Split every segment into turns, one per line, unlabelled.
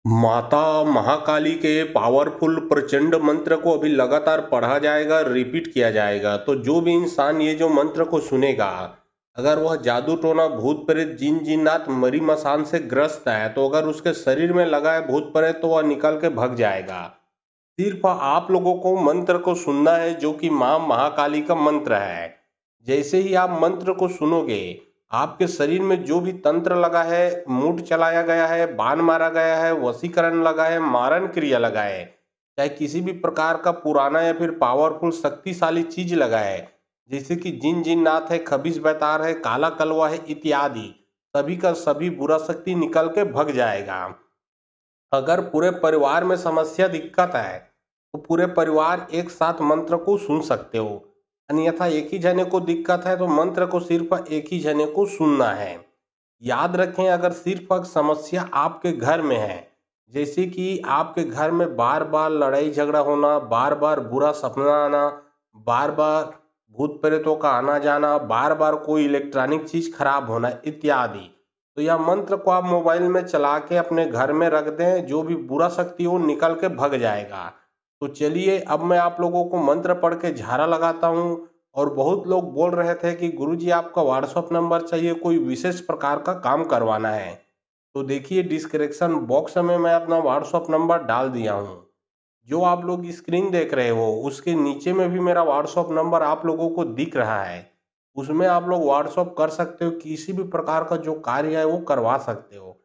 माता महाकाली के पावरफुल प्रचंड मंत्र को अभी लगातार पढ़ा जाएगा, रिपीट किया जाएगा। तो जो भी इंसान ये जो मंत्र को सुनेगा, अगर वह जादू टोना भूत प्रेत जिन जिन्नात मरी मसान से ग्रस्त है, तो अगर उसके शरीर में लगा है भूत प्रेत तो वह निकल के भग जाएगा। सिर्फ आप लोगों को मंत्र को सुनना है, जो कि माँ महाकाली का मंत्र है। जैसे ही आप मंत्र को सुनोगे, आपके शरीर में जो भी तंत्र लगा है, मूड चलाया गया है, बाण मारा गया है, वशीकरण लगा है, मारण क्रिया लगा है, चाहे किसी भी प्रकार का पुराना या फिर पावरफुल शक्तिशाली चीज लगा है, जैसे कि जिन जिन्नात है, खबीस बैतार है, काला कलवा है इत्यादि, सभी का सभी बुरा शक्ति निकल के भग जाएगा। अगर पूरे परिवार में समस्या दिक्कत है, तो पूरे परिवार एक साथ मंत्र को सुन सकते हो। अन्यथा एक ही जने को दिक्कत है तो मंत्र को सिर्फ एक ही जने को सुनना है। याद रखें, अगर सिर्फ एक समस्या आपके घर में है, जैसे कि आपके घर में बार बार लड़ाई झगड़ा होना, बार बार बुरा सपना आना, बार बार भूत प्रेतों का आना जाना, बार बार कोई इलेक्ट्रॉनिक चीज खराब होना इत्यादि, तो यह मंत्र को आप मोबाइल में चला के अपने घर में रख दें, जो भी बुरा शक्ति हो निकल के भग जाएगा। तो चलिए, अब मैं आप लोगों को मंत्र पढ़ के झाड़ा लगाता हूँ। और बहुत लोग बोल रहे थे कि गुरुजी आपका व्हाट्सअप नंबर चाहिए, कोई विशेष प्रकार का काम करवाना है। तो देखिए, डिस्क्रिप्शन बॉक्स में मैं अपना व्हाट्सअप नंबर डाल दिया हूँ। जो आप लोग स्क्रीन देख रहे हो, उसके नीचे में भी मेरा व्हाट्सअप नंबर आप लोगों को दिख रहा है। उसमें आप लोग व्हाट्सअप कर सकते हो, किसी भी प्रकार का जो कार्य है वो करवा सकते हो।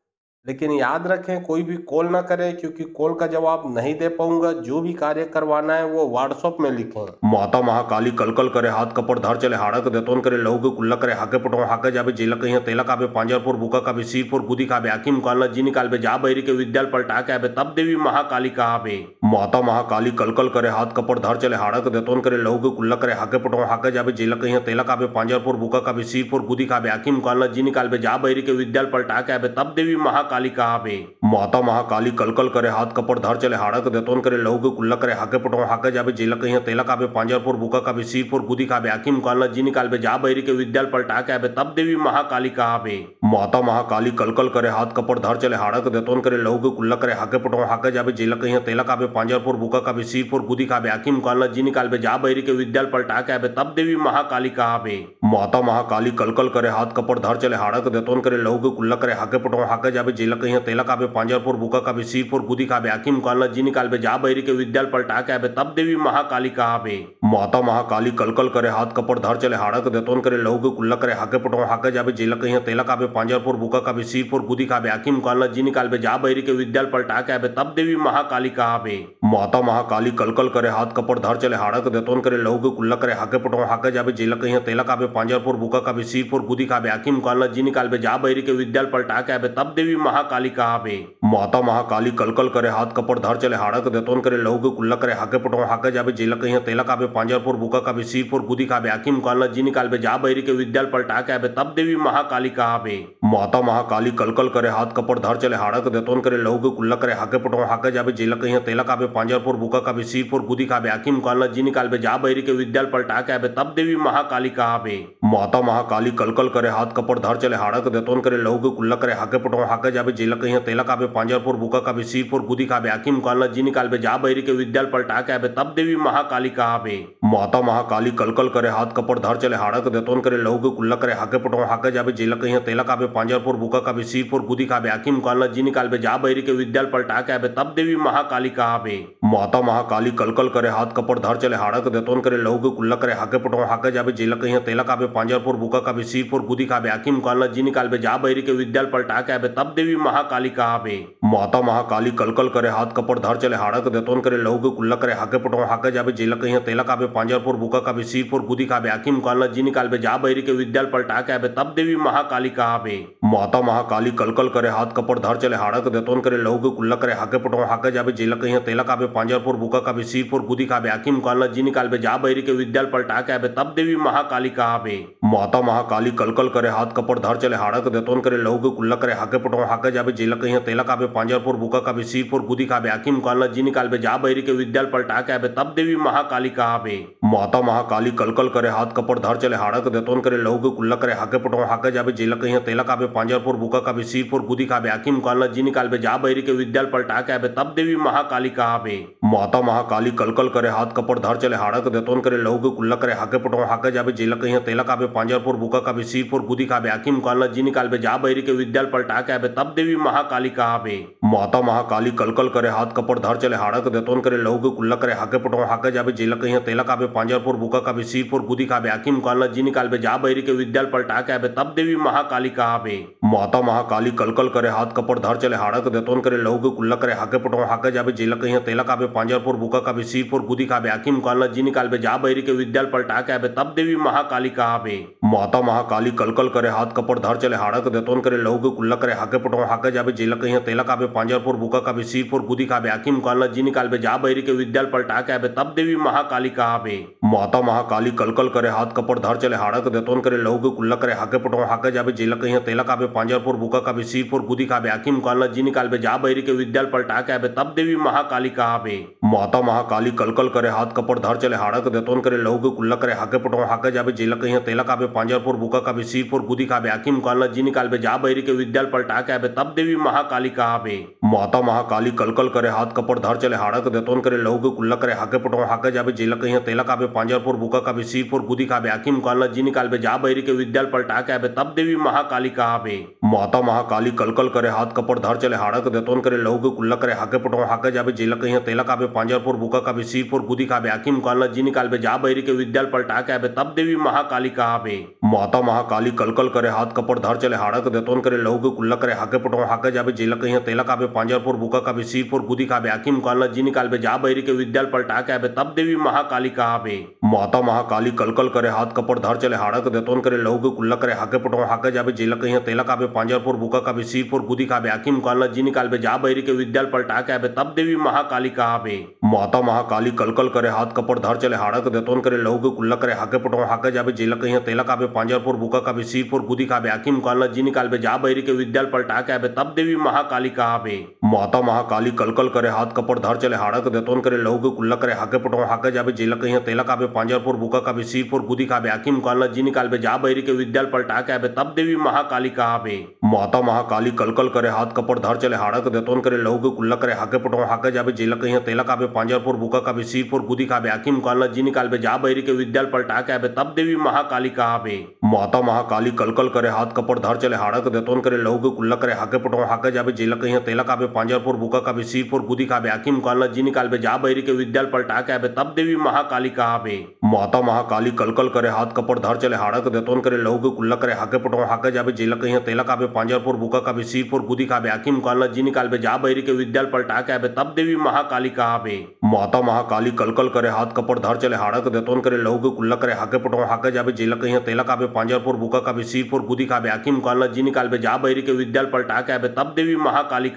लेकिन याद रखें, कोई भी कॉल ना करें, क्योंकि कॉल का जवाब नहीं दे पाऊंगा। जो भी कार्य करवाना है वो व्हाट्सअप में लिखें। माता महाकाली कलकल करे हाथ कपड़ धर चले हाड़क देतोन करे लहू के कुल्ला करे हाके पटो हाके जाबे जेला कहीं तेला काबे पांजरपुर बुका काबे सीरपुर गुदी काबे आकी मुकालना जी निकालबे जा बहिरी के विद्याल पलटा के आबे तब देवी महाकाली कहाबे। माता महाकाली कलकल करे हाथ कपड़ धर चले हाड़क देतोन करे लहू के कुल्ला करे हाके पटो हाके जाबे जेला कहीं तेला काबे पांजरपुर बुका काबे सीरपुर गुदी काबे आकी मुकालना जी निकालबे जा बहिरी के विद्याल पलटा के आबे तब देवी महाकाली कहाबे। माता महाकाली कलकल करे हाथ कपड़ धर चले हाड़क देतोन करे लहू के कुल्ला करे हाके पटो हाके जाबे जेला कहीं तेला काबे पांजरपुर बुका काबे सीरपुर गुदी काबे आकी मुकालना जी निकालबे जा बहिरी के विद्याल पलटा के आबे तब देवी महाकाली कहाबे। माता महाकाली कलकल करे हाथ कपड़ धर चले हाड़क देतोन करे लहू के कुल्ला करे हाके पटो हाके जाबे जेला कहीं तेला काबे पांजरपुर बुका काबे सीरपुर गुदी काबे आकी मुकालना जी निकालबे जा बहिरी के विद्याल पलटा के आबे तब देवी महाकाली कहाबे। माता महाकाली कलकल करे हाथ कपड़ धर चले हाड़क देतोन करे लहू के कुल्ला करे हाके पटो हाके जाबे जेला कहीं तेला काबे पांजरपुर बुका काबे सीरपुर गुदी काबे आकी मुकालना जी निकालबे जा बहिरी के विद्याल पलटा के आबे तब देवी महाकाली कहाबे। माता महाकाली कलकल करे हाथ कपड़ धर चले हाड़क देतोन करे लहू के कुल्ला करे हाके पटो हाके जाबे जेला कहीं तेला काबे पांजरपुर बुका काबे सीरपुर गुदी काबे आकी मुकालना जी निकालबे जा बहिरी के विद्याल पलटा के आबे तब देवी महाकाली कहाबे। माता महाकाली कलकल करे हाथ कपड़ धर चले हाड़क देतोन करे लहू के कुल्ला करे हाके पटो हाके जाबे जेला कहीं तेला काबे पांजरपुर बुका काबे सीरपुर गुदी काबे आकी मुकालना जी निकालबे जा बहिरी के विद्याल पलटा के आबे तब देवी महाकाली कहाबे। माता महाकाली कलकल करे हाथ कपड़ धर चले हाड़क देतोन करे लहू के कुल्ला करे हाके पटो हाके जाबे जेला कहीं तेला काबे पांजरपुर बुका काबे सीरपुर गुदी काबे आकी मुकालना जी निकालबे जा बहिरी के विद्याल पलटा के आबे तब देवी महाकाली कहाबे। माता महाकाली कलकल करे हाथ कपड़ धर चले हाड़क देतोन करे लहू के कुल्ला करे हाके पटो हाके जाबे जेला कहीं तेला काबे पांजरपुर बुका काबे सीरपुर गुदी काबे आकी मुकालना जी निकालबे जा बहिरी के विद्याल पलटा के आबे तब देवी महाकाली कहाबे। माता महाकाली कलकल करे हाथ कपड़ धर चले हाड़क देतोन करे लहू के कुल्ला करे हाके पटो हाके जाबे जेला कहीं तेला काबे पांजरपुर बुका काबे सीरपुर गुदी काबे आकी मुकालना जी निकालबे जा बहिरी के विद्याल पलटा के आबे तब देवी महाकाली कहाबे। माता महाकाली कलकल करे हाथ कपड़ धर चले हाड़क देतोन करे लहू के कुल्ला करे हाके पटो हाके जाबे जेला कहीं तेला काबे पांजरपुर बुका काबे सीरपुर गुदी काबे आकी मुकालना जी निकालबे जा बहिरी के विद्याल पलटा के आबे तब देवी महाकाली कहाबे। माता महाकाली कलकल करे हाथ कपड़ धर चले हाड़क देतोन करे लहू के कुल्ला करे हाके पटो हाके जाबे जेला कहीं तेला काबे पांजरपुर बुका काबे सीरपुर गुदी काबे आकी मुकालना जी निकालबे जा बहिरी के विद्याल पलटा के आबे तब देवी महाकाली कहाबे। माता महाकाली कलकल करे हाथ कपड़ धर चले हाड़क देतोन करे लहू के कुल्ला करे हाके पटो हाके जाबे जेला कहीं तेला काबे पांजरपुर बुका काबे सीरपुर गुदी काबे आकी मुकालना जी निकालबे जा बहिरी के विद्याल पलटा के आबे तब देवी महाकाली कहाबे। माता महाकाली कलकल करे हाथ कपड़ धर चले हाड़क देतोन करे लहू के कुल्ला करे हाके पटो हाके जाबे जेला कहीं तेला काबे पांजरपुर बुका काबे सीरपुर गुदी काबे आकी मुकालना जी निकालबे जा बहिरी के विद्याल पलटा के आबे तब देवी महाकाली कहाबे। माता महाकाली कलकल करे हाथ कपड़ धर चले हाड़क देतोन करे लहू के कुल्ला करे हाके पटो हाके हाके जाबे जेला कहीं तेला काबे पांजरपुर बुका काबे सीरपुर गुदी काबे आकिम कालना जिनी कालबे जा बैरी के विद्याल पलटा के आबे तब देवी महाकाली कहाबे माता महाकाली कलकल करे हाथ कपड़ धर चले हाड़क देतोन करे लहू के कुल्ला करे हाके पटो हाके जाबे जेला कहीं तेला काबे पांजरपुर बुका काबे सीरपुर गुदी काबे आकिम कालना जिनी कालबे जा बैरी के विद्याल पलटा के आबे तब देवी महाकाली कहाबे माता महाकाली कलकल करे हाथ कपड़ धर चले हाड़क देतोन करे लहू के कुल्ला करे हाके पटो हाके जाबे जेला कहीं तेला काबे पांजरपुर बुका काबे सीरपुर गुदी काबे आकिम कालना जिनी कालबे जा बैरी के विद्याल पलटा के आबे तब देवी महाकाली कहाबे माता महाकाली कलकल करे हाथ कपड़ धर चले हाड़क देतोन करे लहू के कुल्ला करे हाके पटो हाके जाबे जेला कहीं तेला काबे पांजरपुर बुका काबे सीरपुर गुदी काबे आकिम कालना जिनी कालबे जा बैरी के विद्याल पलटा के आबे तब देवी महाकाली कहाबे माता महाकाली कलकल करे हाथ कपड़ धर चले हाड़क देतोन करे लहू के कुल्ला करे हाके पटो हाके जाबे जेला कहीं तेला काबे पांजरपुर बुका काबे सीरपुर गुदी काबे आकिम कालना जिनी कालबे जा बैरी के विद्याल पलटा के आबे तब देवी महाकाली कहाबे माता महाकाली कलकल करे हाथ कपड़ धर चले हाड़क देतोन करे लहू के कुल्ला करे हाके पटो हाके जाबे जेला कहीं तेला काबे पांजरपुर बुका काबे सीरपुर गुदी काबे आकिम कालना जिनी कालबे जा बैरी के विद्याल पलटा के आबे तब देवी महाकाली कहाबे माता महाकाली कलकल करे हाथ कपड़ धर चले हाड़क देतोन करे लहू के कुल्ला करे हाके पटो हाके जाबे जेला कहीं तेला काबे पांजरपुर बुका काबे सीरपुर गुदी काबे आकिम कालना जिनी कालबे जा बैरी के विद्याल पलटा के आबे तब देवी महाकाली कहाबे माता महाकाली कलकल करे हाथ कपड़ धर चले हाड़क देतोन करे लहू के कुल्ला करे हाके पटो हाके जाबे जेला कहीं तेला काबे पांजरपुर बुका काबे सीरपुर गुदी काबे आकिम कालना जिनी कालबे जा बैरी के विद्याल पलटा के आबे तब देवी महाकाली कहाबे माता महाकाली कलकल करे हाथ कपड़ धर चले हाड़क देतोन करे लहू के कुल्ला करे हाके पटो हाके जाबे जेला कहीं तेला काबे पांजरपुर बुका काबे सीरपुर गुदी काबे आकिम कालना जिनी कालबे जा बैरी के विद्याल पलटा के आबे तब देवी महाकाली कहाबे माता महाकाली कलकल करे हाथ कपड़ धर चले हाड़क देतोन करे लहू के कुल्ला करे हाके पटो हाके जाबे जेला कहीं तेला काबे पांजरपुर बुका काबे सीरपुर गुदी काबे आकिम कालना जिनी कालबे जा बैरी के विद्याल पलटा के आबे तब देवी महाकाली कहाबे माता महाकाली कलकल करे हाथ कपड़ धर चले हाड़क देतोन करे लहू के कुल्ला करे हाके पटो हाके जाबे जेला कहीं तेला काबे पांजरपुर बुका काबे सीरपुर गुदी काबे आकिम कालना जिनी कालबे जा बैरी के विद्याल पलटा के आबे तब देवी महाकाली कहाबे माता महाकाली कलकल करे हाथ कपड़ धर चले हाड़क देतोन करे लहू के कुल्ला करे हाके पटो हाके जाबे जेला कहीं तेला काबे पांजरपुर बुका काबे सीरपुर गुदी काबे आकिम कालना जिनी कालबे जा बैरी के विद्याल पलटा के आबे तब देवी महाकाली कहाबे माता महाकाली कलकल करे हाथ कपड़ धर चले हाड़क देतोन करे लहू के कुल्ला करे हाके पटो हाके जाबे जेला कहीं तेला काबे पांजरपुर बुका काबे सीरपुर गुदी काबे आकिम कालना जिनी कालबे जा बैरी के विद्याल पलटा के आबे तब देवी महाकाली कहाबे माता महाकाली कलकल करे हाथ कपड़ धर चले हाड़क देतोन करे लहू के कुल्ला करे हाके पटो हाके जाबे जेला कहीं तेला काबे पांजरपुर बुका काबे सीरपुर गुदी काबे आकिम कालना जिनी कालबे जा बैरी के विद्याल पलटा के आबे तब देवी महाकाली कहाबे माता महाकाली कलकल करे हाथ कपड़ धर चले हाड़क देतोन करे लहू के कुल्ला करे हाके पटो हाके जाबे जेला कहीं तेला काबे पांजरपुर बुका काबे सीरपुर गुदी काबे आकिम कालना जिनी कालबे जा बैरी के विद्याल पलटा के आबे तब देवी महाकाली कहाबे माता महाकाली कलकल करे हाथ कपड़ धर चले हाड़क देतोन करे लहू के कुल्ला करे हाके पटो हाके जाबे जेला कहीं तेला काबे पांजरपुर बुका काबे सीरपुर गुदी काबे आकिम कालना जिनी कालबे जा बैरी के विद्याल पलटा के आबे तब देवी महाकाली कहाबे माता महाकाली कलकल करे हाथ कपड़ धर चले हाड़क देतोन करे लहू के कुल्ला करे हाके पटो हाके जाबे जेला कहीं तेला काबे पांजरपुर बुका काबे सीरपुर गुदी काबे आकिम कालना जिनी कालबे जा बैरी के विद्याल पलटा के आबे तब देवी महाकाली कहाबे माता महाकाली कलकल करे हाथ कपड़ धर चले हाड़क देतोन करे लहू के कुल्ला करे हाके पटो हाके जाबे जेला कहीं तेला काबे पांजरपुर बुका काबे सीरपुर गुदी काबे आकिम कालना जिनी कालबे जा बैरी के विद्याल पलटा के आबे तब देवी महाकाली कहाबे माता महाकाली कलकल करे हाथ कपड़ धर चले हाड़क देतोन करे लहू के कुल्ला करे हाके पटो हाके जाबे जेला कहीं तेला काबे पांजरपुर बुका काबे सीरपुर गुदी काबे आकिम कालना जिनी कालबे जा बैरी के विद्याल पलटा के आबे तब देवी महाकाली कहाबे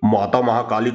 माता महाकाली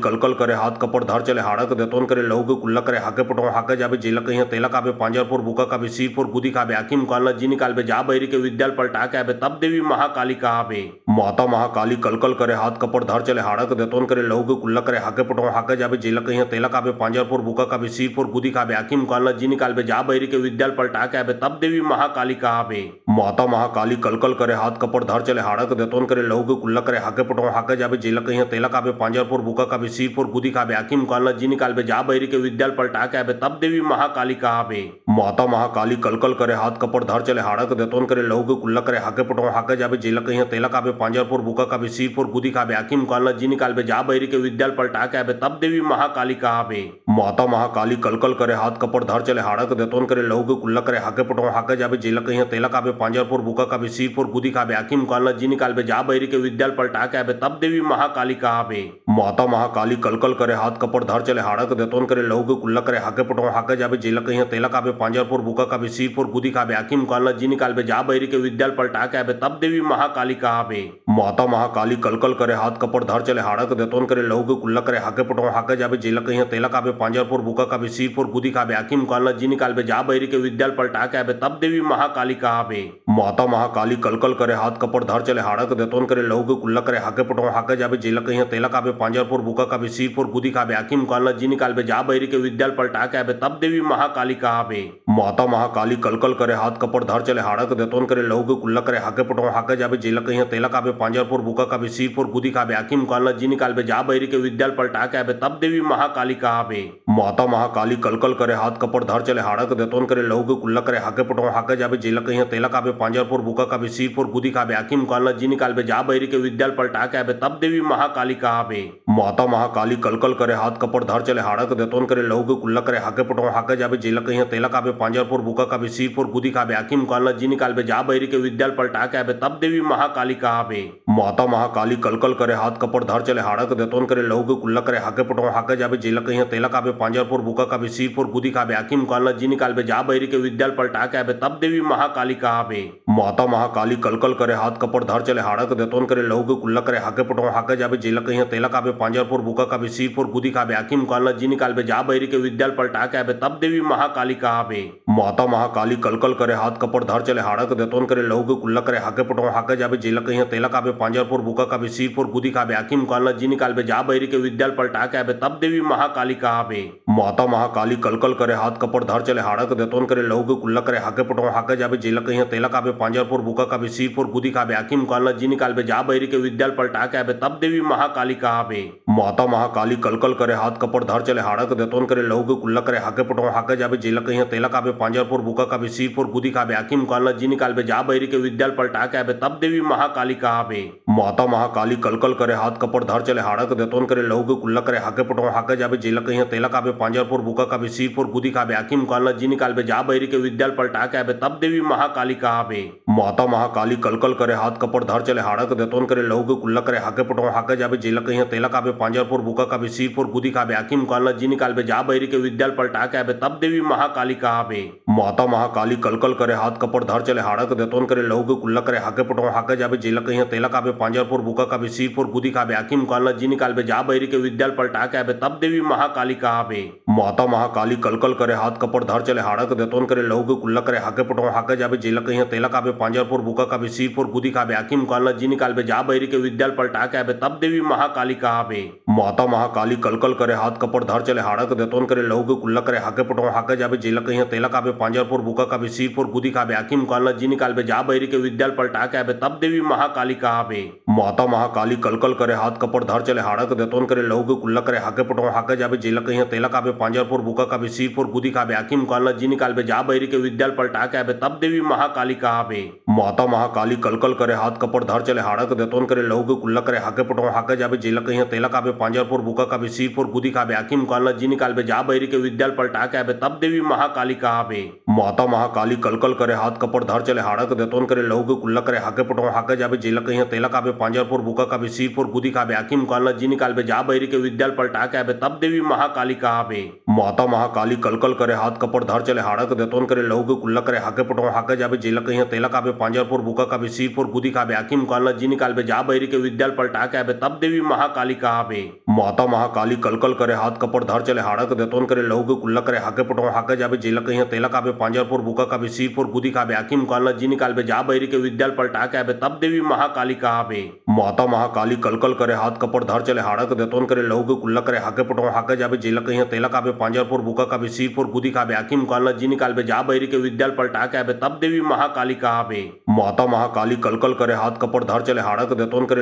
कलकल करे हाथ कपड़ धर चले हाड़क देतोन करे लहू के कुल्ला करे हाके पटो हाके जाबे जेला कहीं तेला काबे पांजरपुर बुका काबे सीरपुर गुदी काबे आकिम कालना जिनी कालबे जा बैरी के विद्याल पलटा के आबे तब देवी महाकाली कहाबे माता महाकाली कलकल करे हाथ कपड़ धर चले हाड़क देतोन करे लहू के कुल्ला करे हाके पटो हाके जाबे जेला कहीं तेला काबे पांजरपुर बुका काबे सीरपुर गुदी काबे आकिम कालना जिनी कालबे जा बैरी के विद्याल पलटा के आबे तब देवी महाकाली कहाबे माता महाकाली कलकल करे हाथ कपड़ धर चले हाड़क देतोन करे लहू के कुल्ला करे हाके पटो हाके जाबे जेला कहीं तेला काबे पांजरपुर बुका काबे सीरपुर गुदी काबे आकिम कालना जिनी कालबे जा बैरी के विद्याल पलटा के आबे तब देवी महाकाली कहाबे माता महाकाली कलकल करे हाथ कपड़ धर चले हाड़क देतोन करे लहू के कुल्ला करे हाके पटो हाके जाबे जेला कहीं तेला काबे पांजरपुर बुका काबे सीरपुर गुदी काबे आकिम कालना जिनी कालबे जा बैरी के विद्याल पलटा के आबे तब देवी महाकाली कहाबे माता महाकाली कलकल करे हाथ कपड़ धर चले हाड़क देतोन करे लहू के कुल्ला करे हाके पटो हाके जाबे जेला कहीं तेला काबे पांजरपुर बुका काबे सीरपुर गुदी काबे आकिम कालना जिनी कालबे जा बैरी के विद्याल पलटा के आबे तब देवी महाकाली कहाबे माता महाकाली कलकल करे हाथ कपड़ धर चले हाड़क देतोन करे लहू के कुल्ला करे हाके पटो हाके जाबे जेला कहीं तेला काबे पांजरपुर बुका काबे सीरपुर गुदी काबे आकिम कालना जिनी कालबे जा बैरी के विद्याल पलटा के आबे तब देवी महाकाली कहाबे माता महाकाली कलकल करे हाथ कपड़ धर चले हाड़क देतोन करे लहू के कुल्ला करे हाके पटो हाके जाबे जेला कहीं तेला काबे पांजरपुर बुका काबे सीरपुर गुदी काबे आकिम कालना जी निकालबे जा बैरी के विद्याल पलटा के आबे तब देवी महाकाली कहाबे माता महाकाली कलकल करे हाथ कपड़ धर चले हाड़क देतोन करे लहू के कुल्ला करे हाके पटो हाके जाबे जेला कहीं तेला काबे पांजरपुर बुका काबे सीरपुर गुदी काबे आकिम कालना जी निकालबे जा बैरी के विद्याल पलटा के आबे तब देवी महाकाली कहाबे माता महाकाली कलकल करे हाथ कपड़ धर चले हाड़क देतोन करे लहू के कुल्ला करे हाके पटो हाके जाबे जेला कहीं तेला काबे पांजरपुर बुका काबे सीरपुर गुदी काबे आकिम कालना जी निकालबे जा बैरी के विद्याल पलटा के आबे तब देवी महाकाली कहाबे माता महाकाली कलकल करे हाथ कपड़ धर चले हाड़क देतोन करे लहू के कुल्ला करे हाके पटो हाके जाबे जेला कहीं तेला काबे पांजरपुर बुका काबे सीरपुर गुदी काबे आकिम कालना जी निकालबे जा बैरी के विद्याल पलटा के आबे तब देवी महाकाली कहाबे माता महाकाली कलकल करे हाथ कपड़ धर चले हाड़क देतोन करे लहू के कुल्ला करे हाके पटो हाके जाबे जेला कहीं तेला काबे पांजरपुर बुका काबे सीरपुर गुदी काबे आकिम कालना जी निकालबे जा बैरी के विद्याल पलटा के आबे तब देवी महाकाली कहाबे माता महाकाली कलकल करे हाथ कपड़ धर चले हाड़क देतोन करे लहू के कुल्ला करे हाके पटो हाके जाबे जेला कहीं तेला काबे पांजरपुर बुका काबे सीरपुर गुदी काबे आकिम कालना जी निकालबे जा बैरी के विद्याल पलटा के आबे तब देवी महाकाली कहाबे माता महाकाली कलकल करे हाथ कपड़ धर चले हाड़क देतोन करे लहू के कुल्ला करे हाके पटो हाके जाबे जेला कहीं तेला काबे पांजरपुर बुका काबे सीरपुर गुदी काबे आकिम कालना जी निकालबे जा बैरी के विद्याल पलटा के आबे तब देवी महाकाली कहाबे माता महाकाली कलकल करे हाथ कपड़ धर चले हाड़क देतोन करे लहू के कुल्ला करे हाके पटो हाके जाबे जेला कहीं तेला काबे पांजरपुर बुका काबे सीरपुर गुदी काबे आकिम कालना जी निकालबे जा बैरी के विद्याल पलटा के आबे तब देवी महाकाली कहाबे माता महाकाली कलकल करे हाथ कपड़ धर चले हाड़क देतोन करे लहू के कुल्ला करे हाके पटो हाके जाबे जेला कहीं तेला काबे पांजरपुर बुका काबे सीरपुर गुदी काबे आकिम कालना जी निकालबे जा बैरी के विद्याल पलटा के आबे तब देवी महाकाली कहाबे माता महाकाली कलकल करे हाथ कपड़ धर चले हाड़क देतोन करे लहू के कुल्ला करे हाके पटो हाके जाबे जेला कहीं तेला काबे पांजरपुर बुका काबे सीरपुर गुदी काबे आकिम कालना जी निकालबे जा बैरी के विद्याल पलटा के आबे तब देवी महाकाली कहाबे माता महाकाली कलकल करे हाथ कपड़ धर चले हाड़क देतोन करे लहू के कुल्ला करे हाके पटो हाके जाबे जेला कहीं तेला काबे पांजरपुर बुका काबे सीरपुर गुदी काबे आकिम कालना जी निकालबे जा बैरी के विद्याल पलटा के आबे तब देवी महाकाली कहाबे माता महाकाली कलकल करे हाथ कपड़ धर चले हाड़क देतोन करे लहू के कुल्ला करे हाके पटो हाके जाबे जेला कहीं तेला काबे पांजरपुर बुका काबे सीरपुर गुदी काबे आकिम कालना जी निकालबे जा बैरी के विद्याल पलटा के आबे तब देवी महाकाली कहाबे माता महाकाली कलकल करे हाथ कपड़ धर चले हाड़क देतोन करे लहू के कुल्ला करे हाके पटो हाके जाबे जेला कहीं तेला काबे पांजरपुर बुका काबे सीरपुर गुदी काबे आकिम कालना जी निकालबे जा बैरी के विद्याल पलटा के आबे तब देवी महाकाली कहाबे माता महाकाली कलकल करे हाथ कपड़ धर चले हाड़क देतोन करे लहू के कुल्ला करे हाके पटो हाके जाबे जेला कहीं तेला काबे पांजरपुर बुका काबे सीरपुर गुदी काबे आकिम कालना जी निकालबे जा बैरी के विद्याल पलटा के आबे तब देवी महाकाली कहाबे माता महाकाली कलकल करे हाथ कपड़ धर चले हाड़क देतोन करे लहू के कुल्ला करे हाके पटो हाके जाबे जेला कहीं तेला काबे पांजरपुर बुका काबे सीरपुर गुदी काबे आकिम कालना जी निकालबे जा बैरी के विद्याल पलटा के आबे तब देवी महाकाली कहाबे माता महाकाली कलकल करे हाथ कपड़ धर चले हाड़क देतोन करे लहू के कुल्ला करे हाके पटो हाके जाबे जेला कहीं तेला काबे पांजरपुर बुका काबे सीरपुर गुदी काबे आकिम कालना जी निकालबे जा बैरी के विद्याल पलटा के आबे तब देवी महाकाली कहाबे माता महाकाली कलकल करे हाथ कपड़ धर चले हाड़क देतोन करे लहू के कुल्ला करे हाके पटो हाके जाबे जेला कहीं तेला काबे पांजरपुर बुका काबे सीरपुर गुदी काबे आकिम कालना जी निकालबे जा बैरी के विद्याल पलटा के आबे तब देवी महाकाली कहाबे माता महाकाली कलकल करे हाथ कपड़ धर चले हाड़क देतोन करे लहू के कुल्ला करे हाके पटो हाके जाबे जेला कहीं तेला काबे पांजरपुर बुका काबे सीरपुर गुदी काबे आकिम कालना जी निकालबे जा बैरी के विद्याल पलटा के आबे तब देवी महाकाली कहाबे माता महाकाली कलकल करे हाथ कपड़ धर चले हाड़क देतोन करे लहू के कुल्ला करे हाके पटो हाके जाबे जेला कहीं तेला काबे पांजरपुर बुका काबे सीरपुर गुदी काबे आकिम कालना जी निकालबे जा बैरी के विद्याल पलटा के आबे तब देवी महाकाली कहाबे माता महाकाली कलकल करे हाथ कपड़ धर चले हाड़क देतोन करे लहू के कुल्ला करे हाके पटो हाके जाबे जेला कहीं तेला काबे पांजरपुर बुका काबे सीरपुर गुदी काबे आकिम कालना जी निकालबे जा बैरी के विद्याल पलटा के आबे तब देवी महाकाली कहाबे माता महाकाली कलकल करे हाथ कपड़ धर चले हाड़क देतोन करे लहू के कुल्ला करे हाके पटो हाके जाबे जेला कहीं तेला काबे पांजरपुर बुका काबे सीरपुर गुदी काबे आकिम कालना जी निकालबे जा बैरी के विद्याल पलटा के आबे तब देवी महाकाली कहाबे माता महाकाली कलकल करे हाथ कपड़ धर चले हाड़क देतोन करे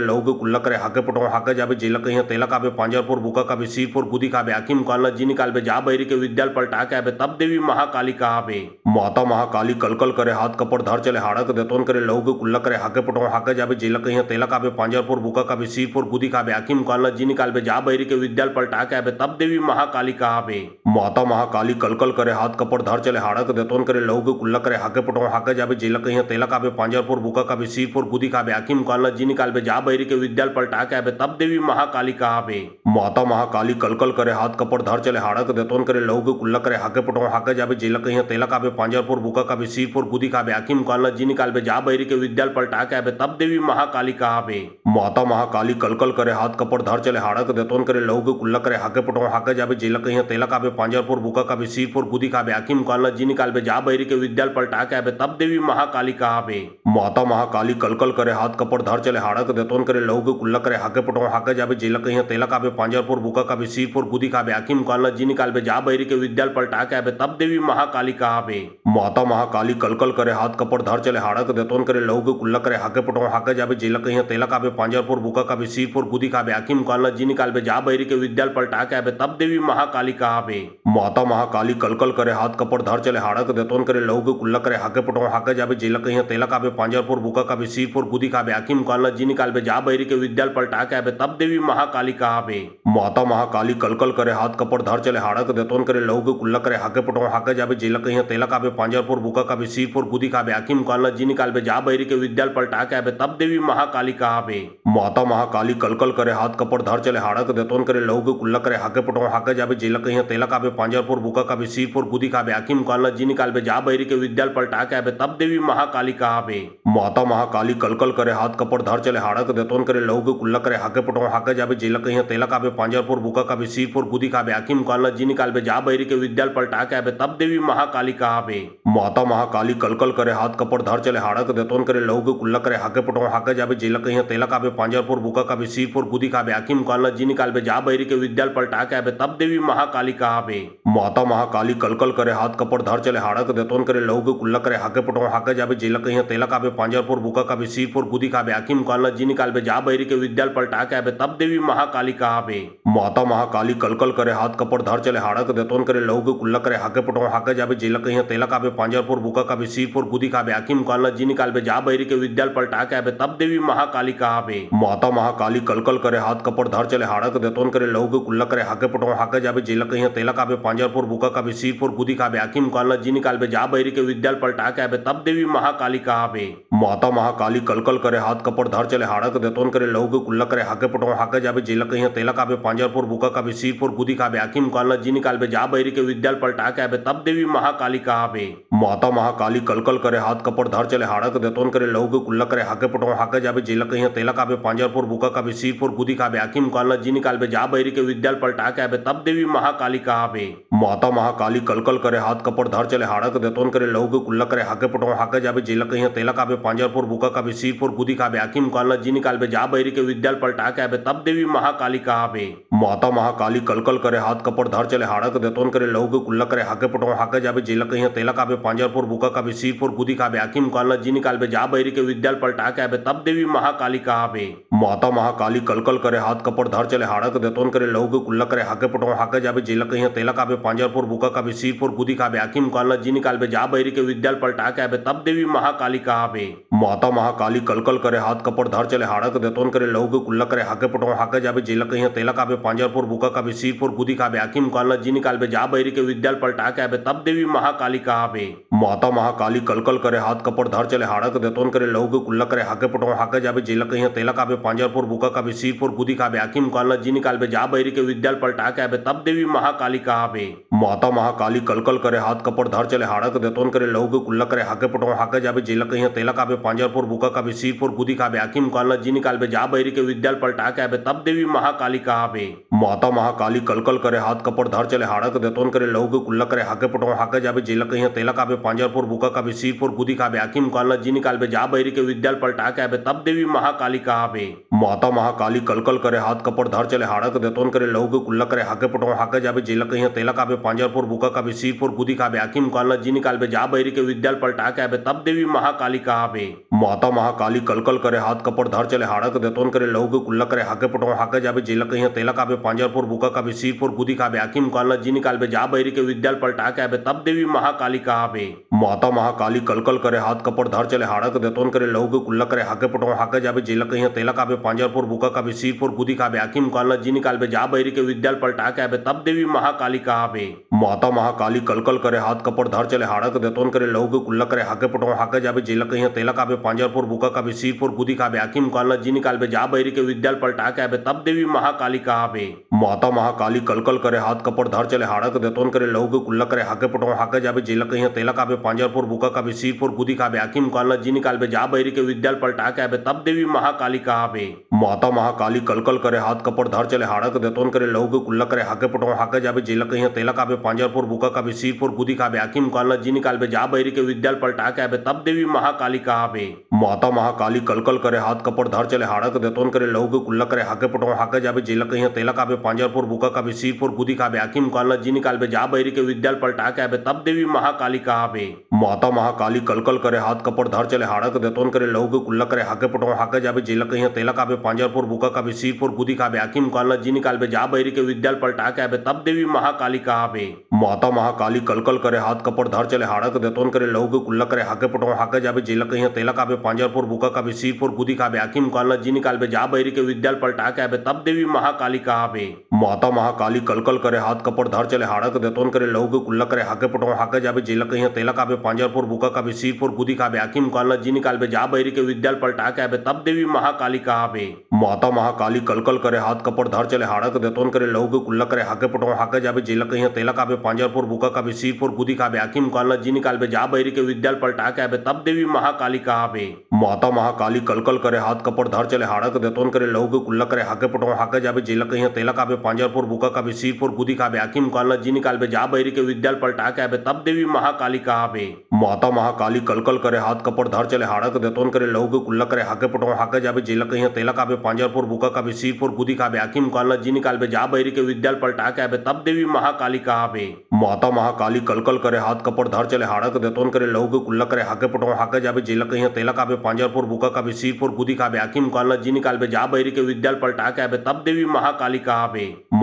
लहू के कुल्ला करे हाके पटो हाके जाबे जेला कहीं तेला काबे पांजरपुर बुका काबे सीरपुर गुदी काबे आकिम कालना जी निकालबे जा बैरी के विद्याल पलटा के आबे तब देवी महाकाली कहाबे माता महाकाली कलकल करे हाथ कपड़ धर चले हाड़क देतोन करे लहू के कुल्ला करे हाके पटो हाके जाबे जेला कहीं तेला काबे पांजरपुर बुका काबे सीरपुर गुदी काबे आकिम कालना जी निकालबे जा बैरी के विद्याल पलटा के आबे तब देवी महाकाली कहाबे माता महाकाली कलकल करे हाथ कपड़ धर चले हाड़क देतोन करे लहू के कुल्ला करे हाके पटो हाके जाबे जेला कहीं तेला काबे पांजरपुर बुका काबे सीरपुर गुदी काबे आकिम कालना जी निकालबे जा बैरी के विद्याल पलटा के आबे तब देवी महाकाली कहाबे माता महाकाली कलकल करे हाथ कपड़ धर चले हाड़क देतोन करे लहू के कुल्ला करे हाके पटो हाके जाबे जेला कहीं तेला काबे पांजरपुर बुका काबे सीरपुर गुदी काबे आकिम कालना जी निकालबे जा बैरी के विद्याल पलटा के आबे तब देवी महाकाली कहाबे माता महाकाली कलकल करे हाथ कपड़ धर चले चले हाड़क देतोन करे लहू के कुल्ला करे हाके पटो हाके जाबे जेला कहीं तेला काबे पांजरपुर बुका काबे सीरपुर गुदी काबे आकिम कालना जी निकालबे जा बैरी के विद्याल पलटा के आबे तब देवी महाकाली कहाबे माता महाकाली कलकल करे हाथ कपड़ धर चले हाड़क देतोन करे लहू के कुल्ला करे हाके पटो हाके जाबे जेला कहीं तेला काबे पांजरपुर बुका काबे सीरपुर गुदी काबे आकिम कालना जी निकालबे जा बैरी के विद्याल पलटा के आबे तब देवी महाकाली कहाबे माता महाकाली कलकल करे हाथ कपड़ धर चले हाड़क देतोन करे लहू के कुल्ला करे हाके पटो हाके जाबे जेला कहीं तेला काबे पांजरपुर बुका काबे सीरपुर गुदी काबे आकिम कालना जी निकालबे जा बैरी के विद्याल पलटा के आबे तब देवी महाकाली कहाबे माता महाकाली कलकल करे हाथ कपड़ धर चले हाड़क देतोन करे लहू के कुल्ला करे हाके पटो हाके जाबे जेला कहीं तेला काबे पांजरपुर बुका काबे सीरपुर गुदी काबे आकिम कालना जी निकालबे जा बैरी के विद्याल पलटा के आबे तब देवी महाकाली कहाबे माता महाकाली कलकल करे हाथ कपड़ धर चले हाड़क देतोन करे लहू के कुल्ला करे हाके पटो हाके जाबे जेला कहीं तेला काबे पांजरपुर बुका काबे सीरपुर गुदी काबे आकिम कालना जी निकालबे जा बैरी के विद्याल पलटा के आबे तब देवी महाकाली कहाबे माता महाकाली कलकल करे हाथ कपड़ धर चले हाड़क देतोन करे लहू के कुल्ला करे हाके पटो हाके जाबे जेला कहीं तेला काबे पांजरपुर बुका काबे सीरपुर गुदी काबे आकिम कालना जी निकालबे जा बैरी के विद्याल पलटा के आबे तब देवी महाकाली कहाबे माता महाकाली कलकल करे हाथ कपड़ धर चले हाड़क देतोन करे लहू के कुल्ला करे हाके पटो हाके जाबे जेला कहीं तेला काबे पांजरपुर बुका काबे सीरपुर गुदी काबे आकिम कालना जी निकालबे जा बैरी के विद्याल पलटा के आबे तब देवी महाकाली कहाबे माता महाकाली कलकल करे हाथ कपड़ धर चले हाड़क देतोन करे लहू के कुल्ला करे हाके पटो हाके जाबे जेला कहीं तेला काबे पांजरपुर बुका काबे सीरपुर गुदी काबे आकिम कालना जी निकालबे जा बैरी के विद्याल पलटा के आबे तब देवी महाकाली कहाबे माता महाकाली कलकल करे हाथ कपड़ धर चले हाड़क देतोन करे लहू के कुल्ला करे हाके पटो हाके जाबे जेला कहीं तेला काबे पांजरपुर बुका काबे सीरपुर गुदी काबे आकिम कालना जी निकालबे जा बैरी के विद्याल पलटा के आबे तब देवी महाकाली कहाबे माता महाकाली कलकल करे हाथ कपड़ धर चले हाड़क देतोन करे लहू के कुल्ला करे हाके पटो हाके जाबे जेला कहीं तेला काबे पांजरपुर बुका काबे सीरपुर गुदी काबे आकिम कालना जी निकालबे जा बैरी के विद्याल पलटा के आबे तब देवी महाकाली कहाबे माता महाकाली कलकल करे हाथ कपड़ धर चले हाड़क देतोन करे लहू के कुल्ला करे हाके पटो हाके जाबे जेला कहीं तेला काबे पांजरपुर बुका काबे सीरपुर गुदी काबे आकिम कालना जी निकालबे जा बैरी के विद्याल पलटा के आबे तब देवी महाकाली कहाबे माता महाकाली कलकल करे हाथ कपड़ धर चले हाड़क देतोन करे लहू के कुल्ला करे हाके पटो हाके जाबे जेला कहीं तेला काबे पांजरपुर बुका काबे सीरपुर गुदी काबे आकिम कालना जी निकालबे जा बैरी के विद्याल पलटा के आबे तब देवी महाकाली कहाबे माता महाकाली कलकल करे हाथ कपड़ धर चले हाड़क देतोन करे लहू के कुल्ला करे हाके पटो हाके जाबे जेला कहीं तेला काबे पांजरपुर बुका काबे सीरपुर गुदी काबे आकिम कालना जी निकालबे जा बैरी के विद्याल पलटा के आबे तब देवी महाकाली कहाबे माता महाकाली कलकल करे हाथ कपड़ धर चले हाड़क देतोन करे लहू के कुल्ला करे हाके पटो हाके जाबे जेला कहीं तेला काबे पांजरपुर बुका काबे सीरपुर गुदी काबे आकिम कालना जी निकालबे जा बैरी के विद्याल पलटा के आबे तब देवी महाकाली कहाबे माता महाकाली कलकल करे हाथ कपड़ धर चले हाड़क देतोन करे लहू के कुल्ला करे हाके पटो हाके जाबे जेला कहीं तेला काबे पांजरपुर बुका काबे सीरपुर गुदी काबे आकिम कालना जी निकालबे जा बैरी के विद्याल पलटा के आबे तब देवी महाकाली कहाबे माता महाकाली कलकल करे हाथ कपड़ धर चले हाड़क देतोन करे लहू के कुल्ला करे हाके पटो हाके जाबे जेला कहीं तेला काबे पांजरपुर बुका काबे सीरपुर गुदी काबे आकिम कालना जी निकालबे जा बैरी के विद्याल पलटा के आबे तब देवी महाकाली कहाबे माता महाकाली कलकल करे हाथ कपड़ धर चले हाड़क देतोन करे लहू के कुल्ला करे हाके पटो हाके जाबे जेला कहीं तेला काबे पांजरपुर बुका काबे सीरपुर गुदी काबे आकिम कालना जी निकालबे जा बैरी के विद्याल पलटा के आबे तब देवी महाकाली कहाबे माता महाकाली कलकल करे हाथ कपड़ धर चले हाड़क देतोन करे लहू के कुल्ला करे हाके पटो हाके जाबे जेला कहीं तेला काबे पांजरपुर बुका काबे सीरपुर गुदी काबे आकिम कालना जी निकालबे जा बैरी के विद्याल पलटा के आबे तब देवी महाकाली कहाबे माता महाकाली कलकल करे हाथ कपड़ धर चले हाड़क देतोन करे लहू के कुल्ला करे हाके पटो हाके जाबे जेला कहीं तेला काबे पांजरपुर बुका काबे सीरपुर गुदी काबे आकिम कालना जी निकालबे जा बैरी के विद्याल पलटा के आबे तब देवी महाकाली कहाबे माता महाकाली कलकल करे हाथ कपड़ धर चले हाड़क देतोन करे लहू के कुल्ला करे हाके पटो हाके जाबे जेला कहीं तेला काबे पांजरपुर बुका काबे सीरपुर गुदी काबे आकिम कालना जी निकालबे जा बैरी के विद्याल पलटा के आबे तब देवी महाकाली कहाबे माता महाकाली कलकल करे हाथ कपड़ धर चले हाड़क देतोन करे लहू के कुल्ला करे हाके पटो हाके जाबे जेला कहीं तेला काबे पांजरपुर बुका काबे सीरपुर गुदी काबे आकिम कालना जी निकालबे जा बैरी के विद्याल पलटा के आबे तब देवी महाकाली कहाबे माता महाकाली कलकल करे हाथ कपड़ धर चले हाड़क देतोन करे लहू के कुल्ला करे हाके पटो हाके जाबे जेला कहीं तेला काबे पांजरपुर बुका काबे सीरपुर गुदी काबे आकिम कालना जी निकालबे जा बैरी के विद्याल पलटा के आबे तब देवी महाकाली कहाबे माता महाकाली कलकल करे हाथ कपड़ धर चले हाड़क देतोन करे लहू के कुल्ला करे हाके पटो हाके जाबे जेला कहीं तेला काबे पांजरपुर बुका काबे सीरपुर गुदी काबे आकिम कालना जी निकालबे जा बैरी के विद्याल पलटा के आबे तब देवी महाकाली कहाबे माता महाकाली कलकल करे हाथ कपड़ धर चले हाड़क देतोन करे लहू के कुल्ला करे हाके पटो हाके जाबे जेला कहीं तेला काबे पांजरपुर बुका काबे सीरपुर गुदी काबे आकिम कालना जी निकालबे जा बैरी के विद्याल पलटा के आबे तब देवी महाकाली कहाबे माता महाकाली कलकल करे हाथ कपड़ धर चले हाड़क देतोन करे लहू के कुल्ला करे हाके पटो हाके जाबे जेला कहीं तेला काबे पांजरपुर बुका काबे सीरपुर गुदी काबे आकिम कालना जी निकालबे जा बैरी के विद्याल पलटा के आबे तब देवी महाकाली कहाबे माता महाकाली कलकल करे हाथ कपड़ धर चले हाड़क देतोन करे लहू के कुल्ला करे हाके पटो हाके जाबे जेला कहीं तेला काबे पांजरपुर बुका काबे सिरपुर बुदी काबे आकिम कालना जिनी कालबे जा बैरी के विद्याल पलटा के आबे तब देवी महाकाली कहाबे माता महाकाली कलकल करे हाथ कपड़ धर चले हाड़क देतोन करे लहू के कुल्ला करे हाके पटो हाके जाबे जेला कहीं तेला काबे पांजरपुर बुका काबे सिरपुर बुदी काबे आकिम कालना जिनी कालबे जा बैरी के विद्याल पलटा के आबे तब देवी महाकाली कहाबे माता महाकाली कलकल करे हाथ कपड़ धर चले हाड़क देतोन करे लहू के कुल्ला करे हाके पटो हाके जाबे जेला कहीं तेला काबे पांजरपुर बुका काबे सिरपुर बुदी काबे आकिम कालना जिनी कालबे जा बैरी के विद्याल पलटा के आबे तब देवी महाकाली कहाबे माता महाकाली कलकल करे हाथ कपड़ धर चले हाड़क देतोन करे लहू के कुल्ला करे हाके पटो हाके जाबे जेला कहीं तेला काबे पांजरपुर बुका काबे सिरपुर बुदी काबे आकिम कालना जिनी कालबे जा बैरी के विद्याल पलटा के आबे तब देवी महाकाली कहाबे माता महाकाली कलकल करे हाथ कपड़ धर चले हाड़क देतोन करे लहू के कुल्ला करे हाके पटो हाके जाबे जेला कहीं तेला काबे पांजरपुर बुका काबे सिरपुर बुदी काबे आकिम कालना जिनी कालबे जा बैरी के विद्याल पलटा के आबे तब देवी महाकाली कहाबे माता महाकाली कलकल करे हाथ कपड़ धर चले हाड़क देतोन करे लहू के कुल्ला करे हाके पटो हाके जाबे जेला कहीं तेला काबे पांजरपुर बुका काबे सिरपुर बुदी काबे आकिम कालना जिनी कालबे जा बैरी के विद्याल पलटा के आबे तब देवी महाकाली कहाबे माता महाकाली कलकल करे हाथ कपड़ धर चले हाड़क देतोन करे लहू के कुल्ला करे हाके पटो हाके जाबे जेला कहीं तेला काबे पांजरपुर बुका काबे सिरपुर बुदी काबे आकिम कालना जिनी कालबे जा बैरी के विद्याल पलटा के आबे तब देवी महाकाली कहाबे माता महाकाली कलकल करे हाथ कपड़ धर चले हाड़क देतोन करे लहू के कुल्ला करे हाके पटो हाके जाबे जेला कहीं तेला काबे पांजरपुर बुका काबे सिरपुर बुदी काबे आकिम कालना जिनी कालबे जा बैरी के विद्याल पलटा के आबे तब देवी महाकाली कहाबे माता महाकाली कलकल करे हाथ कपड़ धर चले हाड़क देतोन करे लहू के कुल्ला करे हाके पटो हाके जाबे जेला कहीं तेला काबे पांजरपुर बुका काबे सिरपुर बुदी काबे आकिम कालना जिनी कालबे जा बैरी के विद्याल पलटा के आबे तब देवी महाकाली कहाबे माता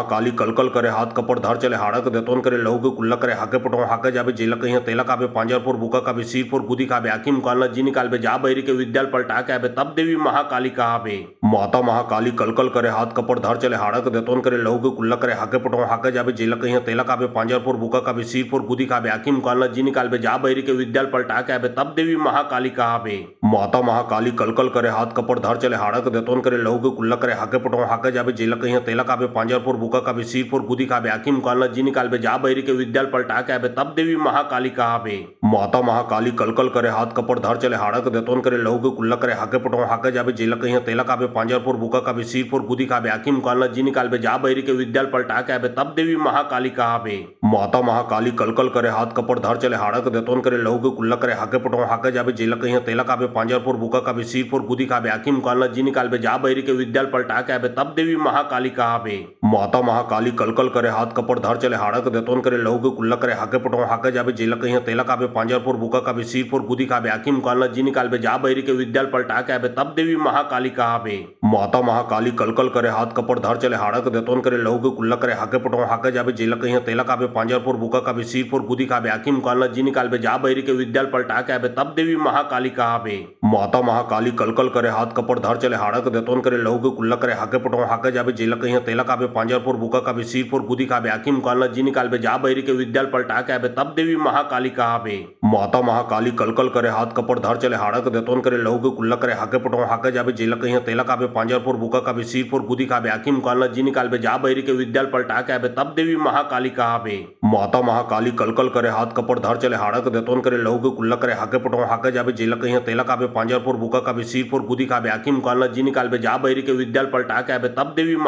महाकाली कलकल करे हाथ कपड़ धर चले हाड़क देतोन करे लहू के कुल्ला करे हाके पटो हाके जाबे जेला कहीं तेला काबे पांजरपुर बुका काबे सिरपुर बुदी काबे आकिम कालना जिनी कालबे जा बैरी के विद्याल पलटा के आबे तब देवी महाकाली कहाबे माता महाकाली कलकल करे हाथ कपड़ धर चले हाड़क देतोन करे लहू के कुल्ला करे हाके पटो हाके जाबे जेला कहीं तेला काबे पांजरपुर बुका काबे सिरपुर बुदी काबे आकिम कालना जिनी कालबे जा बैरी के विद्याल पलटा के आबे तब देवी महाकाली कहाबे माता महाकाली कलकल करे हाथ कपड़ धर चले हाड़क देतोन करे लहू के कुल्ला करे हाके पटो हाके जाबे जेला कहीं तेला काबे पांजरपुर बुका काबे सिरपुर बुदी काबे आकिम कालना जिनी कालबे जा बैरी के विद्याल पलटा के आबे तब देवी महाकाली कहाबे माता महाकाली कलकल करे हाथ कपड़ धर चले हाड़क देतोन करे लहू के कुल्ला करे हाके पटो हाके जाबे जेला कहीं तेला काबे पांजरपुर बुका काबे सिरपुर बुदी काबे आकिम कालना जिनी कालबे जा बैरी के विद्याल पलटा के आबे तब देवी महाकाली कहाबे माता महाकाली कलकल करे हाथ कपड़ धर चले हाड़क देतोन करे लहू के कुल्ला करे हाके पटो हाके जाबे जेला कहीं तेला काबे पांजरपुर बुका काबे सिरपुर बुदी काबे आकिम कालना जिनी कालबे जा बैरी के विद्याल पलटा के आबे तब देवी महाकाली कहाबे माता महाकाली कलकल करे हाथ कपड़ धर चले हाड़क देतोन करे लहू के कुल्ला करे हाके पटो हाके जाबे जेला कहीं तेला काबे पांजरपुर बुका काबे सिरपुर बुदी काबे आकिम कालना जिनी कालबे जा बैरी के विद्याल पलटा के आबे तब देवी महाकाली कहाबे माता महाकाली कलकल करे हाथ कपड़ धर चले हाड़क देतोन करे लहू के कुल्ला करे हाके पटो हाके जाबे जेला कहीं तेला काबे पांजरपुर बुका काबे सिरपुर बुदी काबे आकिम कालना जिनी कालबे जा बैरी के विद्याल पलटा के आबे तब देवी महाकाली कहाबे माता महाकाली कलकल करे हाथ कपड़ धर चले हाड़क देतोन करे लहू के कुल्ला करे हाके पटो हाके जाबे जेला कहीं तेला काबे पांजरपुर बुका काबे सिरपुर बुदी काबे आकिम कालना जिनी कालबे जा बैरी के विद्याल पलटा के आबे तब देवी महाकाली कहाबे माता महाकाली कलकल करे हाथ कपड़ धर चले हाड़क देतोन करे लहू के कुल्ला करे हाके पटो हाके जाबे जेला कहीं तेला काबे पांजरपुर बुका काबे सिरपुर बुदी काबे आकिम कालना जिनी कालबे जा बैरी के विद्याल पलटा के आबे तब देवी महाकाली कहाबे माता महाकाली कलकल करे हाथ कपड़ धर चले हाड़क देतोन करे लहू के कुल्ला करे हाके पटो हाके जाबे जेला कहीं तेला काबे पांजरपुर बुका काबे सिरपुर बुदी काबे आकिम कालना जिनी कालबे जा बैरी के विद्याल पलटा के आबे तब देवी महाकाली कहाबे माता महाकाली कलकल करे हाथ कपड़ धर चले हाड़क देतोन करे लहू के कुल्ला करे हाके पटो हाके जाबे जेला कहीं तेला काबे पांजरपुर बुका काबे सिरपुर बुदी काबे आकिम कालना जिनी कालबे जा बैरी के विद्याल पलटा के आबे तब देवी महाकाली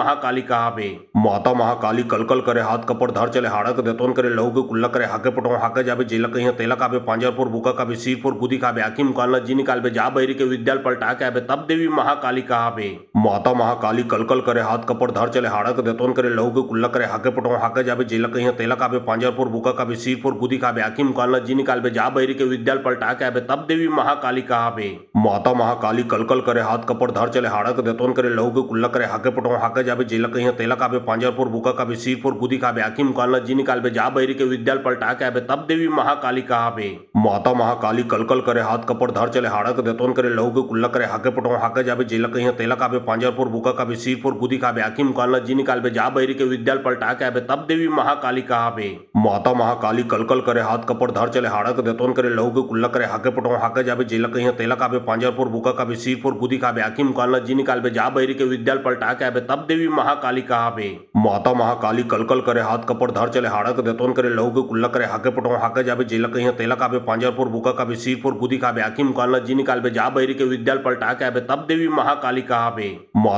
कहाबे माता महाकाली कलकल करे हाथ कपड़ धर चले हाड़क देतोन करे लहू के कुल्ला करे हाके पटो हाके जाबे जेला कहीं तेला काबे पांजरपुर बुका काबे सिरपुर बुदी काबे आकिम कालना जिनी कालबे जा बैरी के विद्याल पलटा के आबे तब देवी महाकाली कहाबे माता महाकाली कलकल करे हाथ कपड़ धर चले हाड़क देतोन करे लहू के कुल्ला करे हाके पटो हाके जाबे जेला कहीं तेला काबे पांजरपुर बुका काबे सिरपुर बुदी काबे आकिम कालना जिनी कालबे जा बैरी के विद्याल पलटा के आबे तब देवी महाकाली कहाबे माता महाकाली कलकल करे हाथ कपड़ धर चले हाड़क देतोन करे लहू के कुल्ला करे हाके पटो हाके जाबे जेला कहीं तेला काबे पांजरपुर बुका काबे सिरपुर बुदी काबे आकिम कालना जिनी कालबे जा बैरी के विद्याल पलटा के आबे तब देवी महाकाली कहाबे माता महाकाली कलकल करे हाथ कपड़ धर चले हाड़क देतोन करे लहू के कुल्ला करे हाके पटो हाके जाबे जेला कहीं तेला काबे पांजरपुर बुका काबे सिरपुर बुदी काबे आकिम कालना जिनी कालबे जा बैरी के विद्याल पलटा के आबे तब देवी महाकाली कहाबे माता महाकाली कलकल करे हाथ कपड़ धर चले हाड़क देतोन करे लहू के कुल्ला करे हाके पटो हाके जाबे जेला कहीं तेला काबे पांजरपुर बुका काबे सिरपुर बुदी काबे आकिम कालना जिनी कालबे जा बैरी के विद्याल पलटा के आबे तब देवी महाकाली कहाबे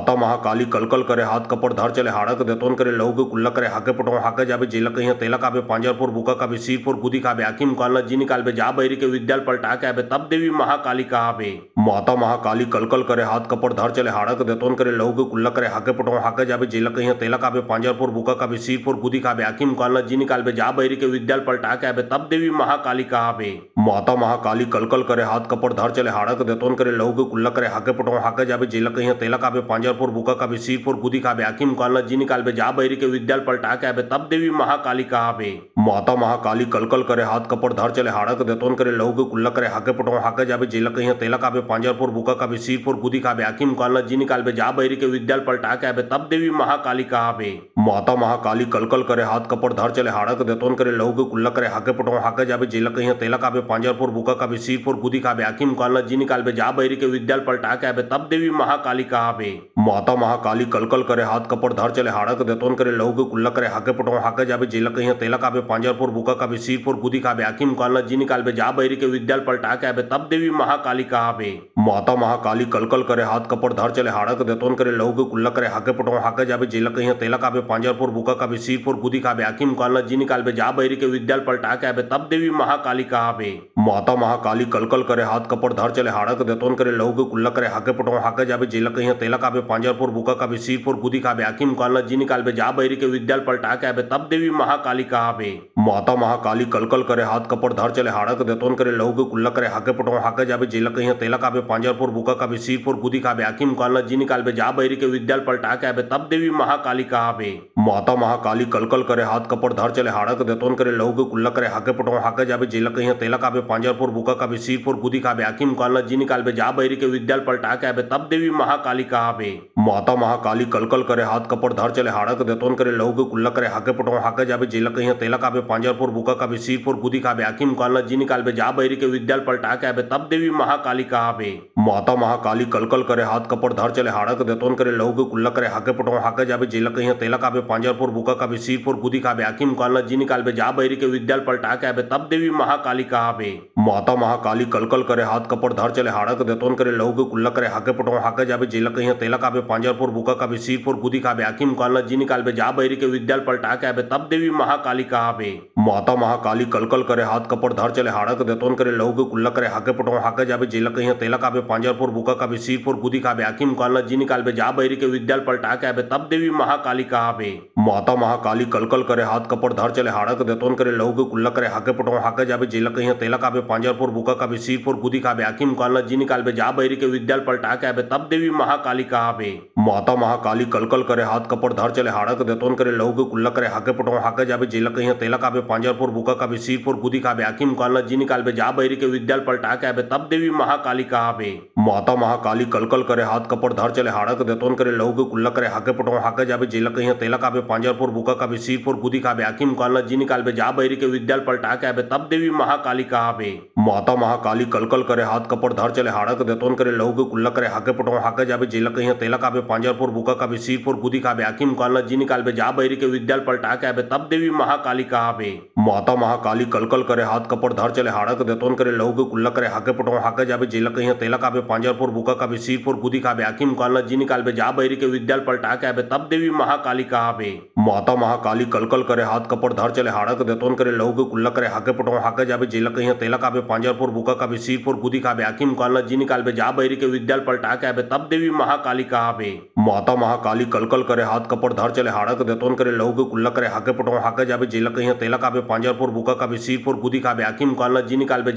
माता महाकाली कलकल करे हाथ कपड़ धर चले हाड़क देतोन करे लहू के कुल्ला करे हाके पटो हाके जाबे जेला कहीं तेला काबे पांजरपुर बुका काबे सीरपुर बुदी काबे आकिम कालना जिनी कालबे जा बैरी के विद्याल पलटा के आबे तब देवी महाकाली कहाबे माता महाकाली कलकल करे हाथ कपड़ धर चले हाड़क देतोन करे लहू के कुल्ला करे हाके पटो हाके जाबे जेला कहीं तेला काबे पांजरपुर बुका काबे सीरपुर बुदी काबे आकिम कालना जिनी कालबे जा बैरी के विद्याल पलटा के आबे तब देवी महाकाली कहाबे माता महाकाली कलकल करे हाथ कपड़ धर चले हाड़क देतोन करे लहू के कुल्ला करे हाके पटो हाके जाबे जेला कहीं तेला काबे पांजरपुर बुका काबे सीरपुर बुदी काबे आकिम कालना जिनी कालबे जा बैरी के विद्याल पलटा के आबे तब देवी महाकाली कहाबे माता महाकाली कलकल करे हाथ कपड़ धर चले हाड़क देतोन करे लहू के कुल्ला करे हाके पटो हाके जाबे जेला कहीं तेला काबे पांजरपुर बुका काबे सीरपुर बुदी काबे आकिम कालना जिनी कालबे जा बैरी के विद्याल पलटा के आबे तब देवी महाकाली कहाबे माता महाकाली कलकल करे हाथ कपड़ धर चले हाड़क देतोन करे लहू के कुल्ला करे हाके पटो हाके जाबे जेला कहीं तेला काबे पांजरपुर बुका काबे सीरपुर बुदी काबे आकिम कालना जिनी कालबे जा बैरी के विद्याल पलटा के आबे तब देवी महाकाली कहाबे माता महाकाली कलकल करे हाथ कपड़ धर चले हाड़क देतोन करे लहू के कुल्ला करे हाके पटो हाके जाबे जेला कहीं तेला काबे पांजरपुर बुका काबे सीरपुर बुदी काबे आकिम कालना जिनी कालबे जा बैरी के विद्याल पलटा के आबे तब देवी महाकाली कहाबे माता महाकाली कलकल करे हाथ कपड़ धर चले हाड़क देतोन करे लहू के कुल्ला करे हाके पटो हाके जाबे जेला कहीं तेला काबे पांजरपुर बुका काबे सीरपुर बुदी काबे आकिम कालना जिनी कालबे जा बैरी के विद्याल पलटा के आबे तब देवी महाकाली कहाबे माता महाकाली कलकल करे हाथ कपड़ धर चले हाड़क देतोन करे लहू के कुल्ला करे हाके पटो हाके जाबे जेला कहीं तेला काबे पांजरपुर बुका काबे सीरपुर बुदी काबे आकिम कालना जिनी कालबे जा बैरी के विद्याल पलटा के आबे तब देवी महाकाली कहाबे माता महाकाली कलकल करे हाथ कपड़ धर चले हाड़क देतोन करे लहू के कुल्ला करे हाके पटो हाके जाबे जेला कहीं तेला काबे पांजरपुर बुका काबे सीरपुर बुदी काबे आकिम कालना जिनी कालबे जा बैरी के विद्याल पलटा के आबे तब देवी महाकाली कहाबे माता महाकाली कलकल करे हाथ कपड़ धर चले हाड़क देतोन करे लहू के कुल्ला करे हाके पटो हाके जाबे जेला कहीं तेला काबे पांजरपुर बुका काबे सीरपुर बुदी काबे आकिम कालना जिनी कालबे जा बैरी के विद्याल पलटा के आबे तब देवी महाकाली कहाबे माता महाकाली कलकल करे हाथ कपड़ धर चले हाड़क देतोन करे लहू के कुल्ला करे हाके पटो हाके जाबे जेला कहीं तेला काबे पांजरपुर बुका काबे सीरपुर बुदी काबे आकिम कालना जिनी कालबे जा बैरी के विद्याल पलटा के आबे तब देवी महाकाली कहाबे माता महाकाली कलकल करे हाथ कपड़ धर चले हाड़क देतोन करे लहू के कुल्ला करे हाके पटो हाके जाबे जेला कहीं तेला काबे पांजरपुर बुका काबे सीरपुर बुदी काबे आकिम कालना जिनी कालबे जा बैरी के विद्याल पलटा के आबे तब देवी महाकाली कहाबे माता महाकाली कलकल करे हाथ कपड़ धर चले हाड़क देतोन करे लहू के कुल्ला करे हाके पटो हाके जाबे जेला कहीं तेला काबे पांजरपुर बुका काबे सीरपुर बुदी काबे आकिम कालना जिनी कालबे जा बैरी के विद्याल पलटा के आबे तब देवी महाकाली कहाबे माता महाकाली कलकल करे हाथ कपड़ धर चले हाड़क देतोन करे लहू के कुल्ला करे हाके पटो हाके जाबे जेला कहीं तेला काबे पांजरपुर बुका काबे सीरपुर बुदी काबे आकिम कालना जिनी कालबे जा बैरी के विद्याल पलटा के आबे तब देवी महाकाली कहाबे माता महाकाली कलकल करे हाथ कपड़ धर चले हाड़क देतोन करे लहू के कुल्ला करे हाके पटो हाके जाबे जेला कहीं तेला काबे पांजरपुर बुका काबे सीरपुर बुदी काबे आकिम कालना जिनी कालबे जा बैरी के विद्याल पलटा के आबे तब देवी महाकाली कहाबे माता महाकाली कलकल करे हाथ कपड़ धर चले हाड़क देतोन करे लहू के कुल्ला करे हाके पटो हाके जाबे जेला कहीं तेला काबे पांजरपुर बुका काबे सीरपुर बुदी काबे आकिम कालना जिनी कालबे जा बैरी के विद्याल पलटा के आबे तब देवी महाकाली कहाबे माता महाकाली कलकल करे हाथ कपड़ धर चले हाड़क देतोन करे लहू के कुल्ला करे हाके पटो हाके जाबे जेला कहीं तेला काबे पांजरपुर बुका काबे सीरपुर बुदी काबे आकिम कालना जिनी कालबे जा बैरी के विद्याल पलटा के आबे तब देवी महाकाली कहाबे माता महाकाली कलकल करे हाथ कपड़ धर चले हाड़क देतोन करे लहू के कुल्ला करे हाके पटो हाके जाबे जेला कहीं तेला काबे पांजरपुर बुका काबे सीरपुर बुदी काबे आकिम कालना जिनी कालबे जा बैरी के विद्याल पलटा के आबे तब देवी महाकाली कहाबे माता महाकाली कलकल करे हाथ कपड़ धर चले हाड़क देतोन करे लहू के कुल्ला करे हाके पटो हाके जाबे जेला कहीं तेला काबे पांजरपुर बुका काबे सीरपुर बुदी काबे आकिम कालना जिनी कालबे जा बैरी के विद्याल पलटा के आबे तब देवी महाकाली कहाबे माता महाकाली कलकल करे हाथ कपड़ धर चले हाड़क देतोन करे लहू के कुल्ला करे हाके पटो हाके जाबे जेला कहीं तेला काबे पांजरपुर बुका काबे सीरपुर बुदी काबे आकिम कालना जिनी कालबे जा बैरी के विद्याल पलटा के आबे तब देवी महाकाली कहाबे माता महाकाली कलकल करे हाथ कपड़ धर चले हाड़क देतोन करे लहू के कुल्ला करे हाके पटो हाके जाबे जेला कहीं तेला काबे पांजरपुर बुका काबे सीरपुर बुदी काबे आकिम कालना जिनी कालबे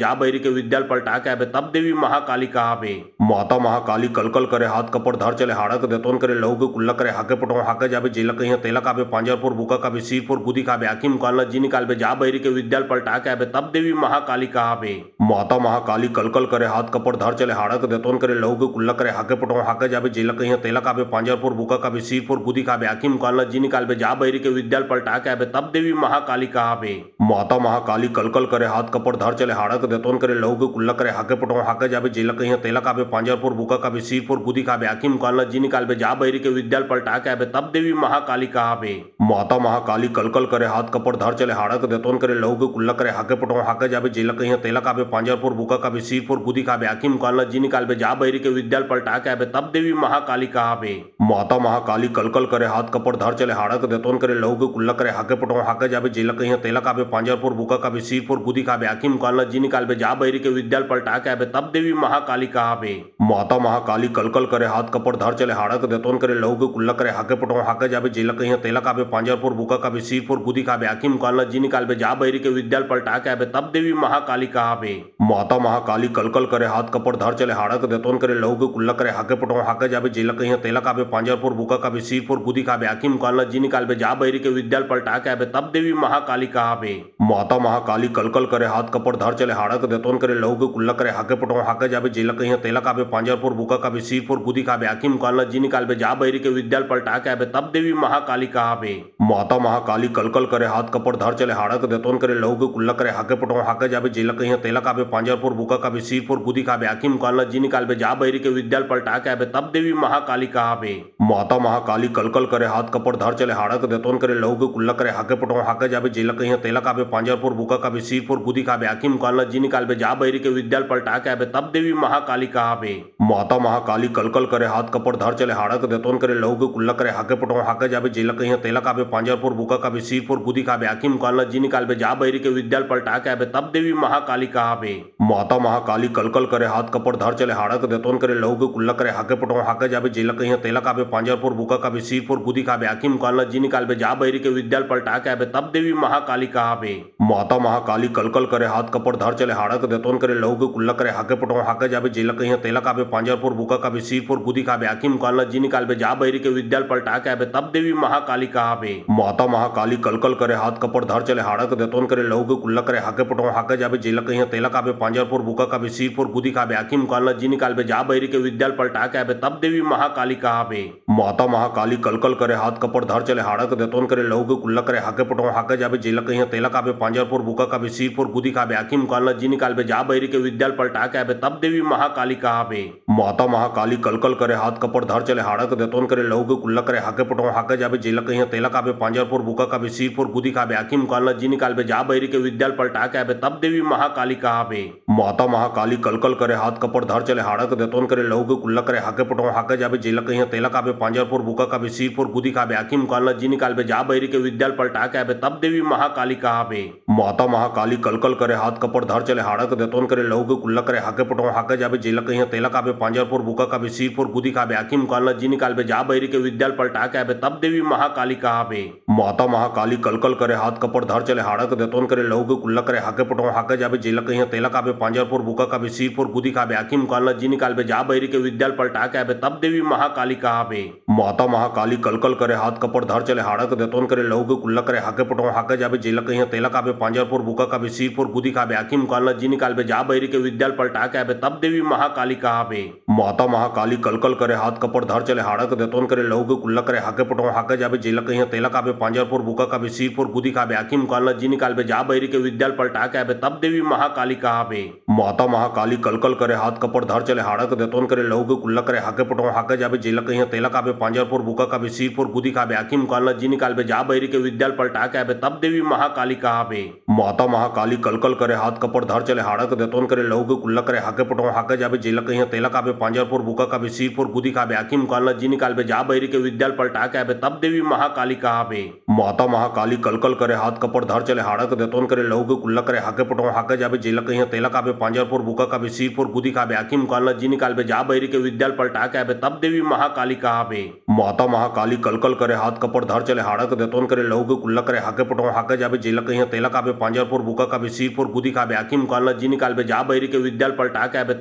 जा बैरी के विद्याल पलटा के आबे तब देवी महाकाली कहाबे माता महाकाली कलकल करे हाथ कपड़ धर चले हाड़क देतोन करे लहू के कुल्ला करे हाके पटो हाके जाबे जेला कहीं तेला काबे पांजरपुर बुका काबे सीरपुर बुदी काबे आकिम कालना जिनी कालबे जा बैरी के विद्याल पलटा के आबे तब देवी महाकाली कहाबे माता महाकाली कलकल करे हाथ कपड़ धर चले हाड़क देतोन करे लहू के कुल्ला करे हाके पटो हाके जाबे जेला कहीं तेला काबे पांजरपुर बुका काबे सीरपुर बुदी काबे आकिम कालना जिनी कालबे जा बैरी के विद्याल पलटा के आबे तब देवी महाकाली कहाबे माता महाकाली कलकल करे हाथ कपड़ धर चले हाड़क देतोन करे लहू के कुल्ला करे हाके पटो हाके जाबे जेला कहीं तेला काबे पांजरपुर बुका काबे सीरपुर बुदी काबे आकिम कालना जिनी कालबे जा बैरी के विद्याल पलटा के आबे तब देवी महाकाली कहाबे माता महाकाली कलकल करे हाथ कपड़ धर चले हाड़क देतोन करे लहू के कुल्ला करे हाके पटो हाके जाबे जेला कहीं तेला काबे पांजरपुर बुका काबे सीरपुर बुदी काबे आकिम कालना जिनी कालबे जा बैरी के विद्याल पलटा के आबे तब देवी महाकाली महाकालिका आवे माता महाकाली कलकल करे हाथ कपड़ धर चले हाड़क देतोन करे लहू के कुल्ला करे हाके पटो हाके जाबे जेला कहीं तेला काबे पांजरपुर बुका काबे सिरपुर गुदी काबे आकी मुकालना जी निकालबे जा बैरी के विद्याल पलटा के आबे तब देवी महाकालिका आवे माता महाकाली कलकल करे हाथ कपड़ धर चले हाड़क देतोन करे लहू के कुल्ला करे हाके पटो हाके जाबे जेला कहीं तेला काबे पांजरपुर बुका काबे सिरपुर गुदी काबे आकी मुकालना जी निकालबे जा बैरी के विद्याल पलटा के आबे तब देवी महाकालिका आवे माता महाकाली कलकल करे हाथ कपड़ धर चले हाड़क देतोन करे लहू के कुल्ला करे हाके पटो हाके जाबे जेला कहीं तेला काबे पांजरपुर बुका काबे सिरपुर गुदी काबे आकी मुकालना जी निकालबे जा बैरी के विद्याल पलटा के आबे तब देवी महाकालिका आवे माता महाकाली कलकल करे हाथ कपड़ धर चले हाड़क देतोन करे लहू के कुल्ला करे हाके पटो हाके जाबे जेला कहीं तेला काबे पांजरपुर बुका काबे सिरपुर गुदी काबे आकी मुकालना जी निकालबे जा बैरी के विद्याल पलटा के आबे तब देवी महाकालिका आवे माता महाकाली कलकल करे हाथ कपड़ धर चले हाड़क देतोन करे लहू के कुल्ला करे हाके पटो हाके जाबे जेला कहीं तेला काबे पांजरपुर बुका काबे सिरपुर गुदी काबे आकी मुकालना जी निकालबे जा बैरी के विद्याल पलटा के आबे तब देवी महाकालिका आवे माता महाकाली कलकल करे हाथ कपड़ धर चले हाड़क देतोन करे लहू के कुल्ला करे हाके पटो हाके जाबे जेला कहीं तेला काबे पांजरपुर बुका काबे सिरपुर गुदी काबे आकी मुकालना जी निकालबे जा बैरी के विद्याल पलटा के आबे तब देवी महाकालिका आवे माता महाकाली कलकल करे हाथ कपड़ धर चले हाड़क देतोन करे लहू के कुल्ला करे हाके पटो हाके जाबे जेला कहीं तेला काबे पांजरपुर बुका काबे सिरपुर गुदी काबे आकी मुकालना जी निकालबे जा बैरी के विद्याल पलटा के आबे तब देवी महाकालिका आवे माता महाकाली कलकल करे हाथ कपड़ धर चले हाड़क देतोन करे लहू के कुल्ला करे हाके पटो हाके जाबे जेला कहीं तेला काबे पांजरपुर बुका काबे सिरपुर गुदी काबे आकी मुकालना जी निकालबे जा बैरी के विद्याल पलटा के आबे तब देवी महाकालिका आवे माता महाकाली कलकल करे हाथ कपड़ धर चले हाड़क देतोन करे लहू के कुल्ला करे हाके पटो हाके जाबे जेला कहीं तेला काबे पांजरपुर बुका काबे सिरपुर गुदी काबे आकी मुकालना जी निकालबे जा बैरी के विद्याल पलटा के आबे तब देवी महाकालिका आवे माता महाकाली कलकल करे हाथ कपड़ धर चले हाड़क देतोन करे लहू के कुल्ला करे हाके पटो हाके जाबे जेला कहीं तेला काबे पांजरपुर बुका काबे सिरपुर गुदी काबे आकी मुकालना जी निकालबे जा बैरी के विद्याल पलटा के आबे तब देवी महाकालिका आवे माता महाकाली कलकल करे हाथ कपड़ धर चले हाड़क देतोन करे लहू के कुल्ला करे हाके पटो हाके जाबे जेला कहीं तेला काबे पांजरपुर बुका काबे सिरपुर गुदी काबे आकी मुकालना जी निकालबे जा बैरी के विद्याल पलटा के आबे तब देवी महाकालिका आवे माता महाकाली कलकल करे हाथ कपड़ धर चले हाड़क देतोन करे लहू के कुल्ला करे हाके पटो हाके जाबे जेला कहीं तेला काबे पांजरपुर बुका काबे सिरपुर गुदी काबे आकी मुकालना जी निकालबे जा बैरी के विद्याल पलटा के आबे तब देवी महाकालिका आवे माता महाकाली कलकल करे हाथ कपड़ धर चले हाड़क देतोन करे लहू के कुल्ला करे हाके पटो हाके जाबे जेला कहीं तेला काबे पांजरपुर बुका काबे सिरपुर गुदी काबे आकी मुकालना जी निकालबे जा बैरी के विद्याल पलटा के आबे तब देवी महाकालिका आवे माता महाकाली कलकल करे हाथ कपड़ धर चले हाड़क देतोन करे लहू के कुल्ला करे हाके पटो हाके जाबे जेला कहीं तेला काबे पांजरपुर बुका काबे सिरपुर गुदी काबे आकी मुकालना जी निकालबे जा बैरी के विद्याल पलटा के आबे तब देवी महाकालिका आवे माता महाकाली कलकल करे हाथ कपड़ धर चले हाड़क देतोन करे लहू के कुल्ला करे हाके पटो हाके जाबे जेला कहीं तेला काबे पांजरपुर बुका काबे सिरपुर गुदी काबे आकी मुकालना जी निकालबे जा बैरी के विद्याल पलटा के आबे तब देवी महाकालिका आवे माता महाकाली कलकल करे हाथ कपड़ धर चले हाड़क देतोन करे लहू के कुल्ला करे हाके पटो हाके जाबे जेला कहीं तेला काबे पांजरपुर बुका काबे सिरपुर गुदी काबे आकी मुकालना जी निकालबे जा बैरी के विद्याल पलटा के आबे तब देवी महाकालिका आवे माता महाकाली कलकल करे हाथ कपड़ धर चले हाड़क देतोन करे लहू के कुल्ला करे हाके पटो हाके जाबे जेला कहीं तेला काबे पांजरपुर बुका काबे सिरपुर गुदी काबे आकी मुकालना जी निकालबे जा बैरी के विद्याल पलटा के आबे तब देवी महाकालिका आवे माता महाकाली कलकल करे हाथ कपड़ धर चले हाड़क देतोन करे लहू के कुल्ला करे हाके पटो हाके जाबे जेला कहीं तेला काबे पांजरपुर बुका काबे सिरपुर गुदी काबे आकी मुकालना जी निकालबे जा बैरी के विद्याल पलटा के आबे तब देवी महाकालिका आवे माता महाकाली कलकल करे हाथ कपड़ धर चले हाड़क देतोन करे लहू के कुल्ला करे हाके पटो हाके जाबे जेला कहीं तेला काबे पांजरपुर बुका काबे सिरपुर गुदी काबे आकी मुकालना जी निकालबे जा बैरी के विद्याल पलटा के आबे तब देवी महाकालिका आवे माता महाकाली कलकल करे हाथ कपड़ धर चले हाड़क देतोन करे लहू के कुल्ला करे हाके पटो हाके जाबे जेला कहीं तेला काबे पांजरपुर बुका काबे सिरपुर गुदी काबे आकी मुकालना जी निकालबे जा बैरी के विद्याल पलटा के आबे तब देवी महाकालिका आवे माता महाकाली कलकल करे हाथ कपड़ धर चले हाड़क देतोन करे लहू के कुल्ला करे हाके पटो हाके जाबे जेला कहीं तेला काबे पांजरपुर बुका काबे सिरपुर गुदी काबे आकी मुकालना जी निकालबे जा बैरी के विद्याल पलटा के आबे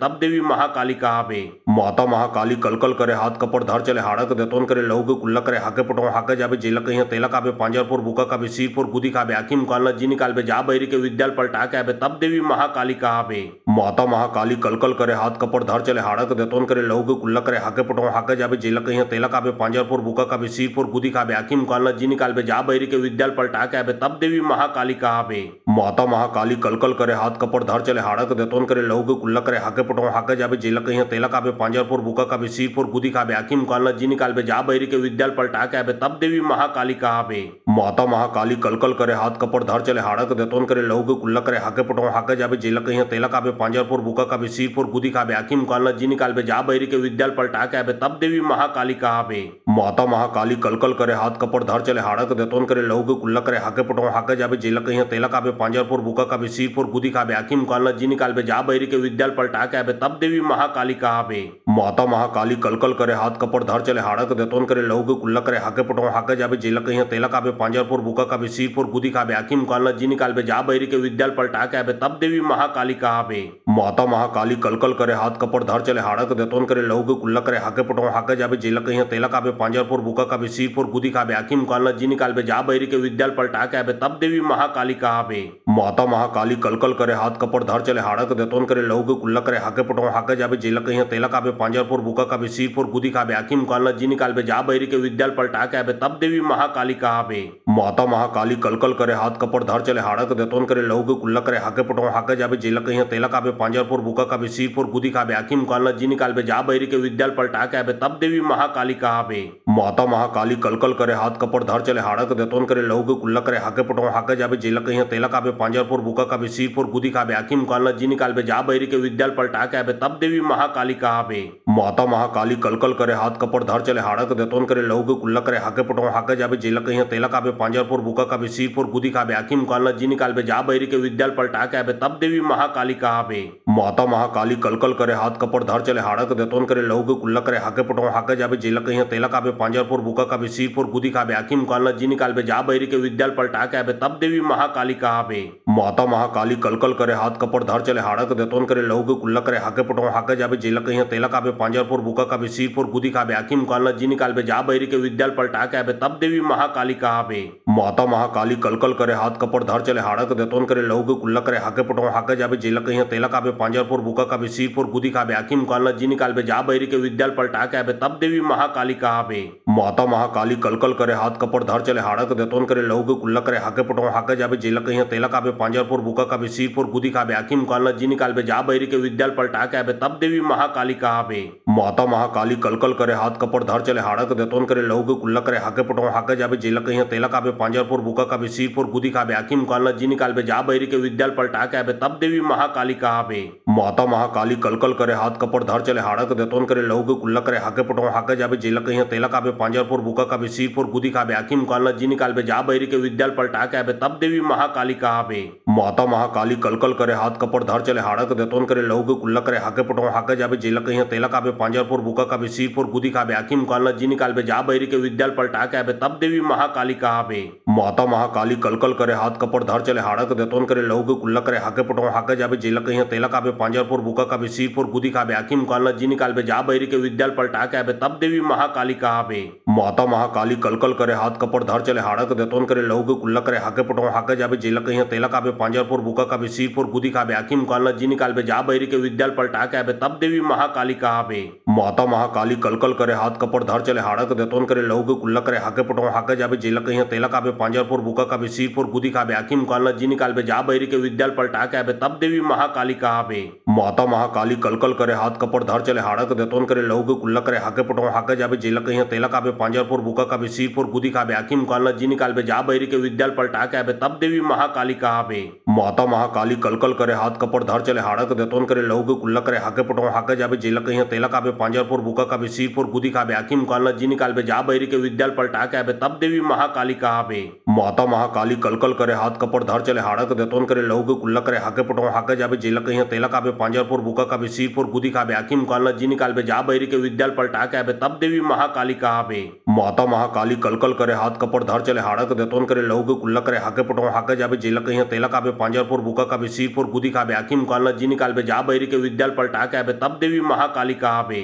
तब देवी महाकालिका आवे माता महाकाली कलकल करे हाथ कपड़ धर चले हाड़क देतोन करे लहू के कुल्ला करे हाके पटो हाके जाबे जेला कहीं तेला काबे पांजरपुर बुका काबे सिरपुर गुदी काबे आकी मुकालना जी निकालबे जा बैरी के विद्याल पलटा के आबे तब देवी महाकालिका आवे माता महाकाली कलकल करे हाथ कपड़ धर चले हाड़क देतोन करे लहू के कुल्ला करे हाके पटो हाके जाबे जेला कहीं तेला काबे पांजरपुर बुका काबे सिरपुर गुदी काबे आकी मुकालना जी निकालबे जा बैरी के विद्याल पलटा के आबे तब देवी महाकालिका आवे माता महाकाली कलकल करे हाथ कपड़ धर चले हाड़क देतोन करे लहू के कुल्ला करे हाके पटो हाके जाबे जेला कहीं तेला काबे पांजरपुर बुका काबे सिरपुर गुदी काबे आकी मुकालना जी निकालबे जा बैरी के विद्याल पलटा के आबे तब देवी महाकालिका आवे माता महाकाली कलकल करे हाथ कपड़ धर चले हाड़क देतोन करे लहू के कुल्ला करे हाके पटो हाके जाबे जेला कहीं तेला काबे पांजरपुर बुका काबे सिरपुर गुदी काबे आकी मुकालना जी निकालबे जा बैरी के विद्याल पलटा के आबे तब देवी महाकाली का आबे माता महाकाली कलकल करे हाथ कपड़ धर चले हाड़क देतोन करे लहू के कुल्ला करे हाके पटो हाके जाबे जेला कहीं तेला काबे पांजरपुर बुका काबे सीरपुर गुदी काबे आकी मुकालना जी निकालबे जा बैरी के विद्याल पलटा के आबे तब देवी महाकाली का आबे माता महाकाली कलकल करे हाथ कपड़ धर चले हाड़क देतोन करे लहू के कुल्ला करे हाके पटो हाके जाबे जेला कहीं तेला काबे पांजरपुर बुका काबे सीरपुर गुदी काबे आकी मुकालना जी निकालबे जा बैरी के विद्याल पलटा के आबे तब देवी महाकाली का आबे माता महाकाली कलकल करे हाथ कपड़ धर चले हाड़क देतोन करे लहू के कुल्ला करे हाके पटो हाके जाबे जेला कहीं तेला काबे पांजरपुर बुका काबे सीरपुर गुदी काबे आकी मुकालना जी निकालबे जा बैरी के विद्याल पलटा के आबे तब देवी महाकाली का आबे माता महाकाली कलकल करे हाथ कपड़ धर चले हाड़क देतोन करे लहू के कुल्ला करे हाके पटो हाके जाबे जेला कहीं तेला काबे पांजरपुर बुका काबे सीरपुर गुदी काबे आकी मुकालना जी निकालबे जा बैरी के विद्याल पलटा के आबे तब देवी महाकाली का आबे माता महाकाली कलकल करे हाथ कपड़ धर चले हाड़क देतोन करे लहू के कुल्ला करे हाके पटो हाके जाबे जेला कहीं तेला काबे पांजरपुर बुका काबे सीरपुर गुदी काबे आकी मुकालना जी निकालबे जा बैरी के विद्याल पलटा के आबे तब देवी महाकाली का आबे माता महाकाली कलकल करे हाथ कपड़ धर चले हाड़क देतोन करे लहू के कुल्ला करे हाके पटो हाके जाबे जेला कहीं तेला काबे पांजरपुर बुका काबे सीरपुर गुदी काबे आकी मुकालना जी निकालबे जा बैरी के विद्याल पलटा के आबे तब देवी महाकाली का आबे माता महाकाली कलकल करे हाथ कपड़ धर चले हाड़क देतोन करे लहू के कुल्ला करे हाके पटो हाके जाबे जेला कहीं तेला काबे पांजरपुर बुका काबे सीरपुर गुदी काबे आकी मुकालना जी निकालबे जा बैरी के विद्याल पलटा के आबे तब देवी महाकाली का आबे माता महाकाली कलकल करे हाथ कपड़ धर चले हाड़क देतोन करे लहू के कुल्ला करे हाके पटो हाके जाबे जेला कहीं तेला काबे पांजरपुर बुका काबे सीरपुर गुदी काबे आकी मुकालना जी निकालबे जा बैरी के विद्याल पलटा के आबे तब देवी महाकाली का आबे माता महाकाली कलकल करे हाथ कपड़ धर चले हाड़क देतोन करे लहू के कुल्ला करे हाके पटो हाके जाबे जेला कहीं तेला काबे पांजरपुर बुका काबे सीरपुर गुदी काबे आकी मुकालना जी निकालबे जा बैरी के विद्याल पलटा के आबे तब देवी महाकाली का आबे माता महाकाली कलकल करे हाथ कपड़ धर चले हाड़क देतोन करे लहू के कुल्ला करे हाके पटो हाके जाबे जेला कहीं तेला काबे पांजरपुर बुका काबे सीरपुर गुदी काबे आकी मुकालना जी निकालबे जा बैरी के विद्याल पलटा के आबे तब देवी महाकाली का आबे माता महाकाली कलकल करे हाथ कपड़ धर चले हाड़क देतोन करे लहू के कुल्ला करे हाके पटो हाके जाबे जेला कहीं तेला काबे पांजरपुर बुका काबे सीरपुर गुदी काबे आकी मुकालना जी निकालबे जा बैरी के विद्याल पलटा के आबे तब देवी महाकाली का आबे माता महाकाली कलकल करे हाथ कपड़ धर चले हाड़क देतोन करे लहू के कुल्ला करे हाके पटो हाके जाबे जेला कहीं तेला काबे पांजरपुर बुका काबे सीरपुर गुदी काबे आकी मुकालना जी निकालबे जा बैरी के विद्याल पलटा के आबे तब देवी महाकाली का आबे माता महाकाली कलकल करे हाथ कपड़ धर चले हाड़क देतोन करे लहू के कुल्ला करे हाके पटो हाके जाबे जेला कहीं तेला काबे पांजरपुर बुका काबे सीरपुर गुदी काबे आकी मुकालना जी निकालबे जा बैरी के विद्याल पलटा के आबे तब देवी महाकाली का आबे माता महाकाली कलकल करे हाथ कपड़ धर चले हाड़क देतोन करे लहू के कुल्ला करे हाके पटो हाके जाबे जेला कहीं तेला काबे पांजरपुर बुका काबे सीरपुर गुदी काबे आकी मुकालना जी निकालबे जा बैरी के विद्याल पलटा के आबे तब देवी महाकाली का आबे माता महाकाली कलकल करे हाथ कपड़ धर चले हाड़क देतोन करे लहू के कुल्ला करे हाके पटो हाके जाबे जेला कहीं तेला काबे पांजरपुर बुका काबे सीरपुर गुदी काबे आकी मुकालना जी निकालबे जा बैरी के विद्याल पलटा के आबे तब देवी महाकाली का आबे माता महाकाली कलकल करे हाथ कपड़ धर चले हाड़क देतोन करे लहू के कुल्ला करे हाके पटो हाके जाबे जेला कहीं तेला काबे पांजरपुर बुका काबे सीरपुर गुदी काबे आकी मुकालना जी निकालबे जा बैरी के विद्याल पलटा के आबे तब देवी महाकाली का आबे माता महाकाली कलकल करे हाथ कपड़ धर चले हाड़क देतोन करे लहू के कुल्ला करे हाके पटो हाके जाबे जेला कहीं तेला काबे पांजरपुर बुका काबे सीरपुर गुदी काबे आकी मुकालना जी निकालबे जा बैरी के विद्याल पलटा के आबे तब देवी महाकाली का आबे माता महाकाली कलकल करे हाथ कपड़ धर चले हाड़क देतोन करे लहू के कुल्ला करे हाके पटो हाके जाबे जेला कहीं तेला काबे पांजरपुर बुका काबे सीरपुर गुदी काबे आकी मुकालना जी निकालबे जा बैरी के विद्याल पलटा के आबे तब देवी महाकाली का आबे माता महाकाली कलकल करे हाथ कपड़ धर चले हाड़क देतोन करे लहू के कुल्ला करे हाके पटो हाके जाबे जेला कहीं तेला काबे पांजरपुर बुका काबे सीरपुर गुदी काबे आकी मुकालना जी निकालबे जा बैरी के विद्याल पलटा के आबे तब देवी महाकाली का आबे माता महाकाली कलकल करे हाथ कपड़ धर चले हाड़क देतोन करे लहू के कुल्ला करे हाके पटो हाके जाबे जेला कहीं तेला काबे पांजरपुर बुका काबे सीरपुर गुदी काबे आकी मुकालना जी निकालबे जा बैरी के विद्याल पलटा के आबे तब देवी महाकाली का आबे माता महाकाली कलकल करे हाथ कपड़ धर चले हाड़क देतोन करे लहू के कुल्ला करे हाके पटो हाके जाबे जेला कहीं तेला काबे पांजरपुर बुका काबे सीरपुर गुदी काबे आकी मुकालना जी निकालबे जा बैरी के विद्याल पलटा के आबे तब देवी महाकाली का आबे माता महाकाली कलकल करे हाथ कपड़ धर चले हाड़क देतोन करे लहू के कुल्ला करे हाके पटो हाके जाबे जेला कहीं तेला काबे पांजरपुर बुका काबे सीरपुर गुदी काबे आकी मुकालना जी निकालबे जा बैरी के विद्याल पलटा के आबे तब देवी महाकाली का आबे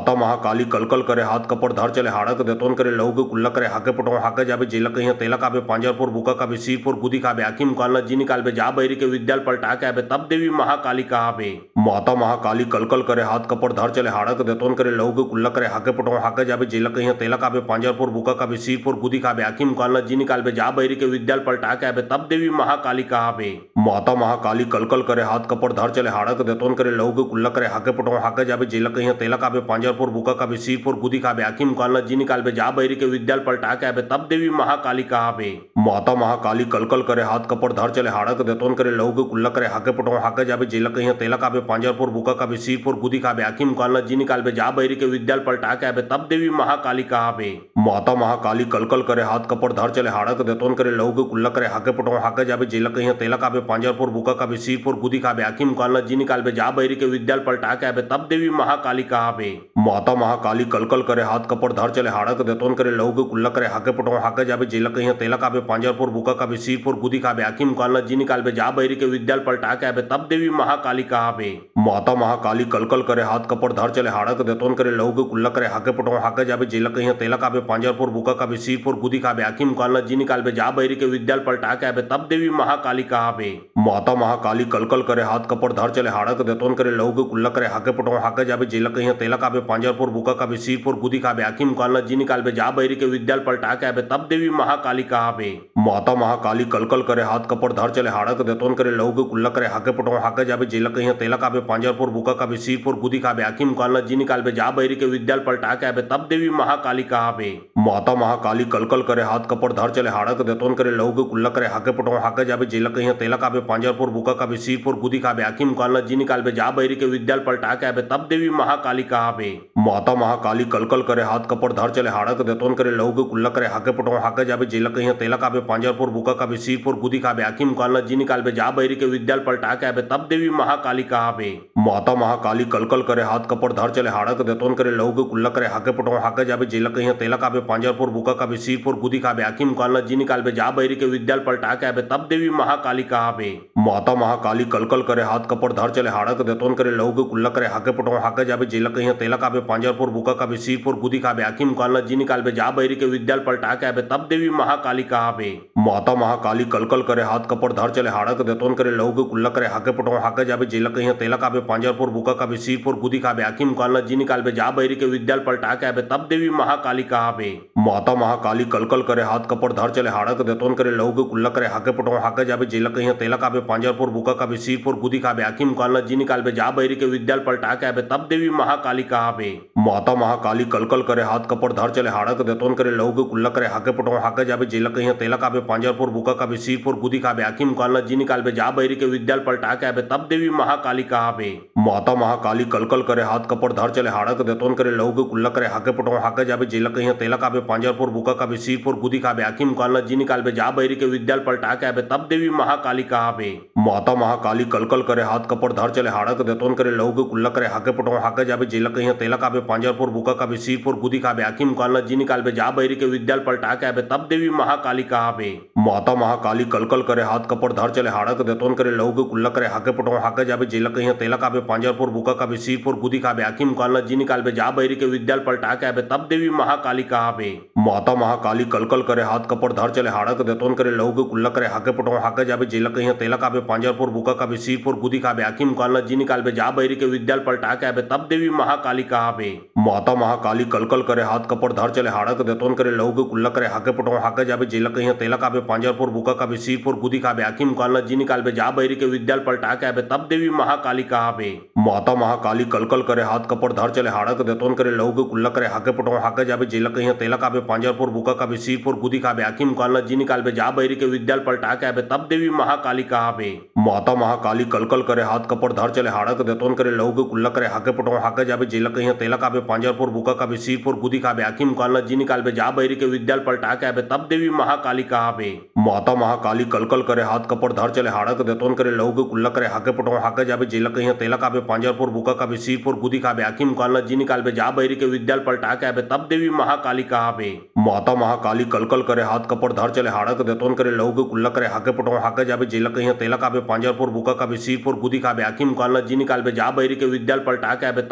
माता महाकाली कलकल करे हाथ कपड़ धर चले हाड़क देतोन करे लहू के कुल्ला करे हाके पटो हाके जाबे जेला कहीं तेला काबे पांजरपुर बुका काबे सीरपुर गुदी काबे आकी मुकालना जी निकालबे जा बैरी के विद्याल पलटा के आबे तब देवी महाकाली का आबे माता महाकाली कलकल करे हाथ कपड़ धर चले हाड़क देतोन करे लहू के कुल्ला करे हाके पटो हाके जाबे जेला कहीं तेला काबे पांजरपुर बुका काबे सीरपुर गुदी काबे आकी मुकालना जी निकालबे जा बैरी के विद्याल पलटा के आबे तब देवी महाकाली का आबे माता महाकाली कलकल करे हाथ कपड़ धर चले हाड़क देतोन करे लहू के कुल्ला करे हाके पटो हाके जाबे जेला कहीं तेला काबे पांजरपुर बुका काबे सीरपुर गुदी काबे आकी मुकालना जी निकालबे जा बैरी के विद्याल पलटा के आबे तब देवी महाकाली का आबे माता महाकाली कलकल करे हाथ कपड़ धर चले हाड़क देतोन करे लहू के कुल्ला करे हाके पटो हाके जाबे जेला कहीं तेला काबे पांजरपुर बुका काबे सिरपुर गुदी काबे आकी मुकालना जी निकालबे जा बैरी के विद्याल पलटा के आबे तब देवी महाकाली का आबे माता महाकाली कलकल करे हाथ कपड़ धर चले हाड़क देतोन करे लहू के कुल्ला करे हाके पटो हाके जाबे जेला कहीं तेला काबे पांजरपुर बुका काबे सिरपुर गुदी काबे आकी मुकालना जी निकालबे जा बैरी के विद्याल पलटा के आबे तब देवी महाकाली का आबे माता महाकाली कलकल करे हाथ कपड़ धर चले हाड़क देतोन करे लहू के कुल्ला करे हाके पटो हाके जाबे जेला कहीं तेला काबे पांजरपुर बुका काबे सिरपुर गुदी काबे आकी मुकालना जी निकालबे जा बैरी के विद्याल पलटा के आबे तब देवी महाकाली का आबे माता महाकाली कलकल करे हाथ कपड़ धर चले हाड़क देतोन करे लहू के कुल्ला करे हाके पटो हाके जाबे जेला कहीं तेला काबे पांजरपुर बुका काबे सिरपुर गुदी काबे आकी मुकालना जी निकालबे जा बैरी के विद्याल पलटा के आबे तब देवी महाकाली का आबे माता महाकाली कलकल करे हाथ कपड़ धर चले हाड़क देतोन करे लहू के कुल्ला करे हाके पटो हाके जाबे जेला कहीं तेला काबे पांजरपुर बुका काबे सिरपुर गुदी काबे आकी मुकालना जी निकालबे जा बैरी के विद्याल पलटा के आबे तब देवी महाकाली का आबे माता महाकाली कलकल करे हाथ कपड़ धर चले हाड़क देतोन करे लहू के कुल्ला करे हाके पटो हाके जाबे जेला कहीं तेला काबे पांजरपुर बुका काबे सिरपुर गुदी काबे आकी मुकालना जी निकालबे जा बैरी के विद्याल पलटा के आबे तब देवी महाकाली का आबे माता महाकाली कलकल करे हाथ कपड़ धर चले हाड़क देतोन करे लहू के कुल्ला करे हाके पटो हाके जाबे जेला कहीं तेला काबे पांजरपुर बुका काबे सिरपुर गुदी काबे आकी मुकालना जी निकालबे जा बैरी के विद्याल पलटा के आबे तब देवी महाकाली का आबे माता महाकाली कलकल करे हाथ कपड़ धर चले हाड़क देतोन करे लहू के कुल्ला करे हाके पटो हाके जाबे जेला कहीं तेला काबे पांजरपुर बुका काबे सिरपुर गुदी काबे आकी मुकालना जी निकालबे जा बैरी के विद्याल पलटा के आबे तब देवी महाकाली का आबे माता महाकाली कलकल करे हाथ कपड़ धर चले हाड़क देतोन करे लहू के कुल्ला करे हाके पटो हाके जाबे जेला कहीं तेला काबे पांजरपुर बुका काबे सिरपुर गुदी काबे आकी मुकालना जी निकालबे जा बैरी के विद्याल पलटा के आबे तब देवी महाकाली का आबे माता महाकाली कलकल करे हाथ कपड़ धर चले हाड़क देतोन करे लहू के कुल्ला करे हाके पटो हाके जाबे जेला कहीं तेला काबे पांजरपुर बुका काबे सिरपुर गुदी काबे आकी मुकालना जी निकालबे जा बैरी के विद्याल पलटा के आबे तब देवी महाकाली का आबे माता महाकाली कलकल करे हाथ कपड़ धर चले हाड़क देतोन करे लहू के कुल्ला करे हाके पटो हाके जाबे जेला कहीं तेला काबे पांजरपुर बुका काबे सिरपुर गुदी काबे आकी मुकालना जी निकालबे जा बैरी के विद्याल पलटा के आबे तब देवी महाकाली का आबे माता महाकाली कलकल करे हाथ कपड़ धर चले हाड़क देतोन करे लहू के कुल्ला करे हाके पटो हाके जाबे जेला कहीं तेला काबे पांजरपुर बुका काबे सिरपुर गुदी काबे आकी मुकालना जी निकालबे जा बैरी के विद्याल पलटा के आबे तब देवी महाकाली का आबे माता महाकाली कलकल करे हाथ कपड़ धर चले हाड़क देतोन करे लहू के कुल्ला करे हाके पटो हाके जाबे जेला कहीं तेला काबे पांजरपुर बुका काबे सिरपुर गुदी काबे आकी मुकालना जी निकालबे जा बैरी के विद्याल पलटा के आबे तब देवी महाकाली का आबे माता महाकाली कलकल करे हाथ कपड़ धर चले हाड़क देतोन करे लहू के कुल्ला करे हाके पटो हाके जाबे जेला कहीं तेला काबे पांजरपुर बुका काबे सिरपुर गुदी काबे आकी मुकालना जी निकालबे जा बैरी के विद्याल पलटा के आबे तब देवी महाकाली का आबे माता महाकाली कलकल करे हाथ कपड़ धर चले हाड़क देतोन करे लहू के कुल्ला करे हाके पटो हाके जाबे जेला कहीं तेला काबे पांजरपुर बुका काबे सिरपुर गुदी काबे आकी मुकालना जी निकालबे जा बैरी के विद्याल पलटा के आबे तब देवी महाकाली का आबे माता महाकाली कलकल करे हाथ कपड़ धर चले हाड़क देतोन करे लहू के कुल्ला करे हाके पटो हाके जाबे जेला कहीं तेला काबे पांजरपुर बुका काबे सिरपुर गुदी काबे आकी मुकालना जी निकालबे जा बैरी के विद्याल पलटा के आबे तब देवी महाकाली का आबे माता महाकाली कलकल करे हाथ कपड़ धर चले हाड़क देतोन करे लहू के कुल्ला करे हाके पटो हाके जाबे जेला कहीं तेला काबे पांजरपुर बुका काबे सिरपुर गुदी काबे आकी मुकालना जी निकालबे जा बैरी के विद्याल पलटा के आबे तब देवी महाकाली का आबे माता महाकाली कलकल करे हाथ कपड़ धर चले हाड़क देतोन करे लहू के कुल्ला करे हाके पटो हाके जाबे जेला कहीं तेला काबे पांजरपुर बुका काबे सिरपुर गुदी काबे आकी मुकालना जी निकालबे जा बैरी के विद्याल पलटा के आबे तब देवी महाकाली का आबे माता महाकाली कलकल करे हाथ कपड़ धर चले हाड़क देतोन करे लहू के कुल्ला करे हाके पटो हाके जाबे जेला कहीं तेला काबे पांजरपुर बुका काबे सिरपुर गुदी काबे आकी मुकालना जी निकालबे जा बैरी के विद्याल पलटा के आबे तब देवी महाकाली का आबे माता महाकाली कलकल करे हाथ कपड़ धर चले हाड़क देतोन करे लहू के कुल्ला करे हाके पटो हाके जाबे जेला कहीं तेला काबे पांजरपुर बुका काबे सिरपुर गुदी काबे आकी मुकालना जी निकालबे जा बैरी के विद्याल पलटा के आबे तब देवी महाकाली का आबे माता महाकाली कलकल करे हाथ कपड़ धर चले हाड़क देतोन करे लहू के कुल्ला करे हाके पटो हाके जाबे जेला कहीं तेला काबे पांजरपुर बुका काबे सिरपुर गुदी काबे आकी मुकालना जी निकालबे जा बैरी के विद्याल पलटा के आबे तब देवी महाकाली का आबे माता महाकाली कलकल करे हाथ कपड़ धर चले हाड़क देतोन करे लहू के कुल्ला करे हाके पटो हाके जाबे जेला कहीं तेला काबे पांजरपुर बुका काबे सिरपुर गुदी काबे आकी मुकालना जी निकालबे जा बैरी के विद्याल पलटा के आबे तब देवी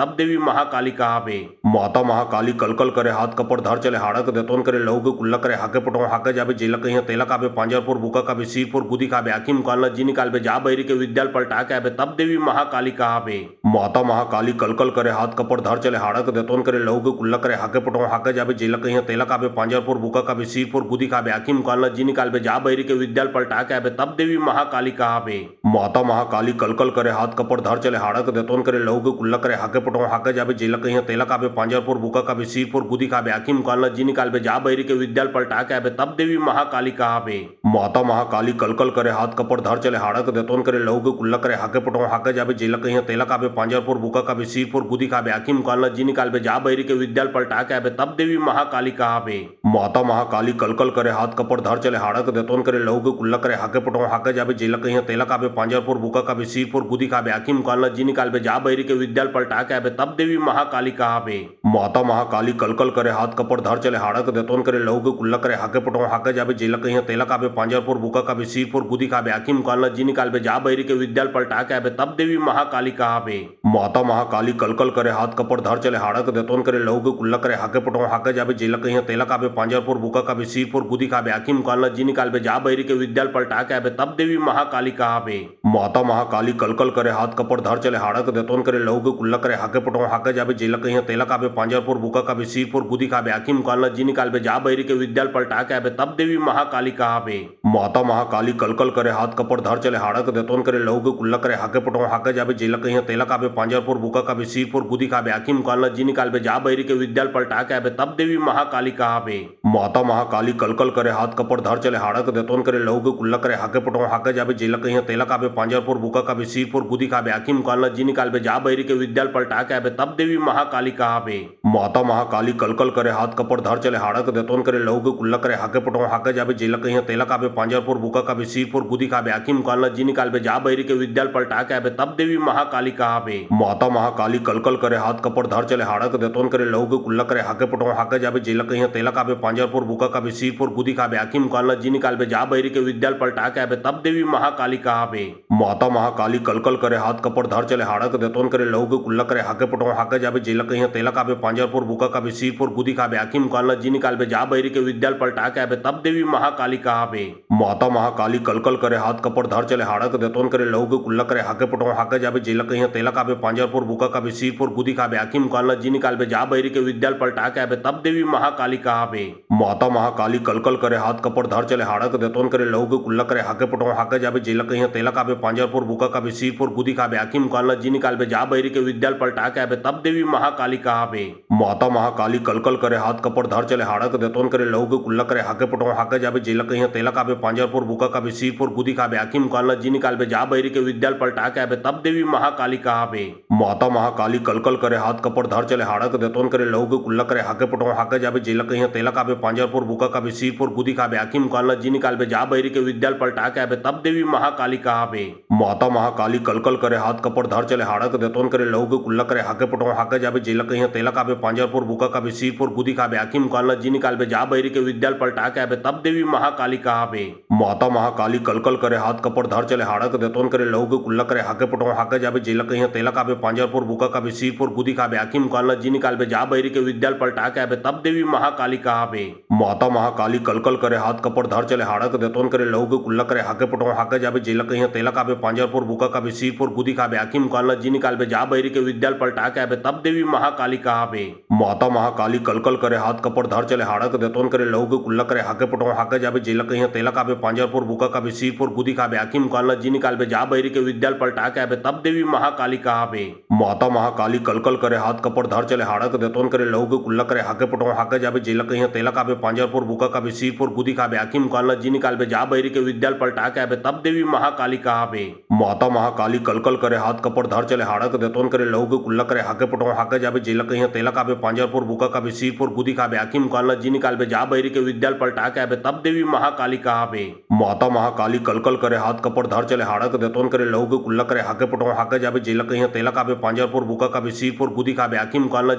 महाकाली का आबे माता महाकाली कलकल करे हाथ कपड़ धर चले हाड़क देतोन करे लहू के कुल्ला करे हाके पटो हाके जाबे जेला कहीं तेला काबे पांजरपुर बुका काबे सिरपुर गुदी काबे आकी मुकालना जी निकालबे जा बैरी के विद्याल पलटा के आबे तब देवी महाकाली का आबे माता महाकाली कलकल करे हाथ कपड़ धर चले हाड़क देतोन करे लहू के कुल्ला करे हाके पटो हाके जाबे जेला कहीं तेला काबे पांजरपुर बुका काबे सिरपुर गुदी काबे आकी मुकालना जी निकालबे जा बैरी के विद्याल पलटा के आबे तब देवी महाकाली का आबे माता महाकाली कलकल करे हाथ कपड़ धर चले हाड़क देतोन करे लहू के कुल्ला करे हाके पटो हाके जाबे जेला कहीं तेला काबे पांजरपुर बुका काबे सिरपुर गुदी काबे आकी आखिम कालना जिनी काल बे जा बैरी के विद्याल पलटा के आबे तब देवी महाकाली कहाबे। माता महाकाली कलकल करे हाथ कपड़ धर चले हाड़क देतोन करे लहू के कुल्ला करे हाके पटो हाके जाबे जेला कहीं तेला काबे पांजरपुर बुका काबे सिरपुर गुदी काबे आखिम कालना जिनी काल बे जा बैरी के विद्याल पलटा के आबे तब देवी महाकाली कहाबे। माता महाकाली कलकल करे हाथ कपड़ धर चले हाड़क देतोन करे लहू के कुल्ला करे हाके पटो हाके जाबे जेला कहीं तेला काबे पांजरपुर बुका काबे सिरपुर गुदी काबे आखिम कालना जिनी काल बे जा बैरी के विद्याल पलटा के आबे तब देवी महाकाली कहाबे। माता महाकाली कलकल करे हाथ कपड़ धर चले हाड़क देतोन करे लहू के कुल्ला करे हाके पटो हाके जाबे जेला कहीं तेला काबे पांजरपुर बुका काबे सिरपुर गुदी काबे आखिम कालना जिनी काल बे जा बैरी के विद्याल पलटा के आबे तब देवी महाकाली कहाबे। माता महाकाली कलकल करे हाथ कपड़ धर चले हाड़क देतोन करे लहू के कुल्ला करे हाके पटो हाके जाबे जेला कहीं तेला काबे पांजरपुर बुका काबे सिरपुर गुदी काबे आखिम कालना जिनी काल बे जा बैरी के विद्याल पलटा के आबे तब देवी महाकाली कहाबे। माता महाकाली कलकल करे हाथ कपड़ धर चले हाड़क देतोन करे लहू के कुल्ला करे हाके पटो हाके जाबे जेला कहीं तेला काबे पांजरपुर बुका काबे सिरपुर गुदी काबे आखिम कालना जिनी काल बे जा बैरी के विद्याल पलटा के आबे तब देवी महाकाली कहाबे। माता महाकाली कलकल करे हाथ कपड़ धर चले हाड़क देतोन करे लहू के कुल्ला करे हाके पटो हाके जाबे जेला कहीं तेला काबे पांजरपुर बुका काबे सिरपुर गुदी काबे आखिम कालना जिनी काल बे जा बैरी के विद्याल पलटा के आबे तब देवी महाकाली कहाबे। माता महाकाली कलकल करे हाथ कपड़ धर चले हाड़क देतोन करे लहू के कुल्ला करे हाके पटो हाके जाबे जेला कहीं तेला काबे पांजरपुर बुका काबे सिरपुर गुदी काबे आखिम कालना जिनी काल बे जा बैरी के विद्याल पलटा के आबे तब देवी महाकाली कहाबे। माता महाकाली कलकल करे हाथ कपड़ धर चले हाड़क देतोन करे लहू के कुल्ला करे हाके पटो हाके जाबे जेला कहीं तेला काबे पांजरपुर बुका काबे सिरपुर गुदी काबे आखिम कालना जिनी काल बे जा बैरी के विद्याल पलटा के आबे तब देवी महाकाली कहाबे। माता महाकाली कलकल करे हाथ कपड़ धर चले हाड़क देतोन करे लहू के कुल्ला करे हाके पटो हाके जाबे जेला कहीं तेला काबे पांजरपुर बुका काबे सिरपुर गुदी काबे आखिम कालना जिनी काल बे जा बैरी के विद्याल पलटा के आबे तब देवी महाकाली कहाबे। माता महाकाली कलकल करे हाथ कपड़ धर चले हाड़क देतोन करे लहू के कुल्ला करे हाके पटो हाके जाबे जेला कहीं तेला काबे पांजरपुर बुका काबे सिरपुर गुदी काबे आखिम कालना जिनी काल बे जा बैरी के विद्याल पलटा के आबे तब देवी महाकाली कहाबे। माता महाकाली कलकल करे हाथ कपड़ धर चले हाड़क देतोन करे लहू के कुल्ला करे हाके पटो हाके जाबे जेला कहीं तेला काबे पांजरपुर बुका काबे सिरपुर गुदी काबे आखिम कालना जिनी काल बे जा बैरी के विद्याल पलटा के आबे तब देवी महाकाली कहाबे। माता महाकाली कलकल करे हाथ कपड़ धर चले हाड़क देतोन करे लहू के कुल्ला करे हाके पटो हाके जाबे जेला कहीं तेला काबे पांजरपुर बुका काबे सिरपुर गुदी काबे आखिम कालना जिनी काल बे जा बैरी के विद्याल पलटा के आबे तब देवी महाकाली कहाबे। माता महाकाली कलकल करे हाथ कपड़ धर चले हाड़क देतोन करे लहू के कुल्ला करे हाके पटो हाके जाबे जेला कहीं तेला काबे पांजरपुर बुका काबे सिरपुर गुदी काबे आखिम कालना जिनी काल बे जा बैरी के विद्याल पलटा के आबे तब देवी महाकाली कहाबे। माता महाकाली कलकल करे हाथ कपड़ धर चले हाड़क देतोन करे लहू के कुल्ला करे हाके पटो हाके जाबे जेला कहीं तेला काबे पांजरपुर बुका काबे सिरपुर गुदी काबे आखिम कालना जिनी काल बे जा बैरी के विद्याल पलटा के आबे तब देवी महाकाली कहाबे। माता महाकाली कलकल करे हाथ कपड़ धर चले हाड़क देतोन करे लहू के कुल्ला करे हाके पटो हाके जाबे जेला कहीं तेला काबे पांजरपुर बुका काबे सिरपुर गुदी काबे आखिम कालना जिनी काल बे जा बैरी के विद्याल पलटा के आबे तब देवी महाकाली कहाबे। माता महाकाली कलकल करे हाथ कपड़ धर चले हाड़क देतोन करे लहू के कुल्ला करे हाके पटो हाके जाबे जेला कहीं तेला काबे पांजरपुर बुका काबे सिरपुर गुदी काबे आखिम कालना जिनी काल बे जा बैरी के विद्याल पलटा के आबे तब देवी महाकाली कहाबे। माता महाकाली कलकल करे हाथ कपड़ धर चले हाड़क देतोन करे लहू के कुल्ला करे हाके पटो हाके जाबे जेला कहीं तेला काबे पांजरपुर बुका काबे सिरपुर गुदी काबे आखिम कालना जिनी काल बे जा बैरी के विद्याल पलटा के आबे तब देवी महाकाली कहाबे। माता महाकाली कलकल करे हाथ कपड़ धर चले हाड़क देतोन करे लहू के कुल्ला करे हाके पटो हाके जाबे जेला कहीं तेला काबे पांजरपुर बुका काबे सिरपुर गुदी काबे आखिम कालना जिनी काल बे जा बैरी के विद्याल पलटा के आबे तब देवी महाकाली कहाबे। माता महाकाली कलकल करे हाथ कपड़ धर चले हाड़क देतोन करे लहू के कुल्ला करे हाके पटो हाके जाबे जेला कहीं तेला काबे पांजरपुर बुका काबे सिरपुर गुदी काबे आखिम कालना जिनी काल बे जा बैरी के विद्याल पलटा के आबे तब देवी महाकाली कहाबे। माता महाकाली कलकल करे हाथ कपड़ धर चले हाड़क देतोन करे लहू के कुल्ला करे हाके पटो हाके जाबे जेला कहीं तेला काबे पांजरपुर बुका काबे सिरपुर गुदी काबे आखिम कालना जिनी काल बे जा बैरी के विद्याल पलटा के आबे तब देवी महाकाली कहाबे। माता महाकाली कलकल करे हाथ कपड़ धर चले हाड़क देतोन करे लहू के कुल्ला करे हाके पटो हाके जाबे जेला कहीं तेला काबे पांजरपुर बुका काबे सिरपुर गुदी काबे आखिम कालना जिनी काल बे जा बैरी के विद्याल पलटा के आबे तब देवी महाकाली कहाबे। माता महाकाली कलकल करे हाथ कपड़ धर चले हाड़क देतोन करे लहू के कुल्ला करे हाके पटो हाके जाबे जेला कहीं तेला काबे पांजरपुर बुका काबे सिरपुर गुदी काबे आखिम कालना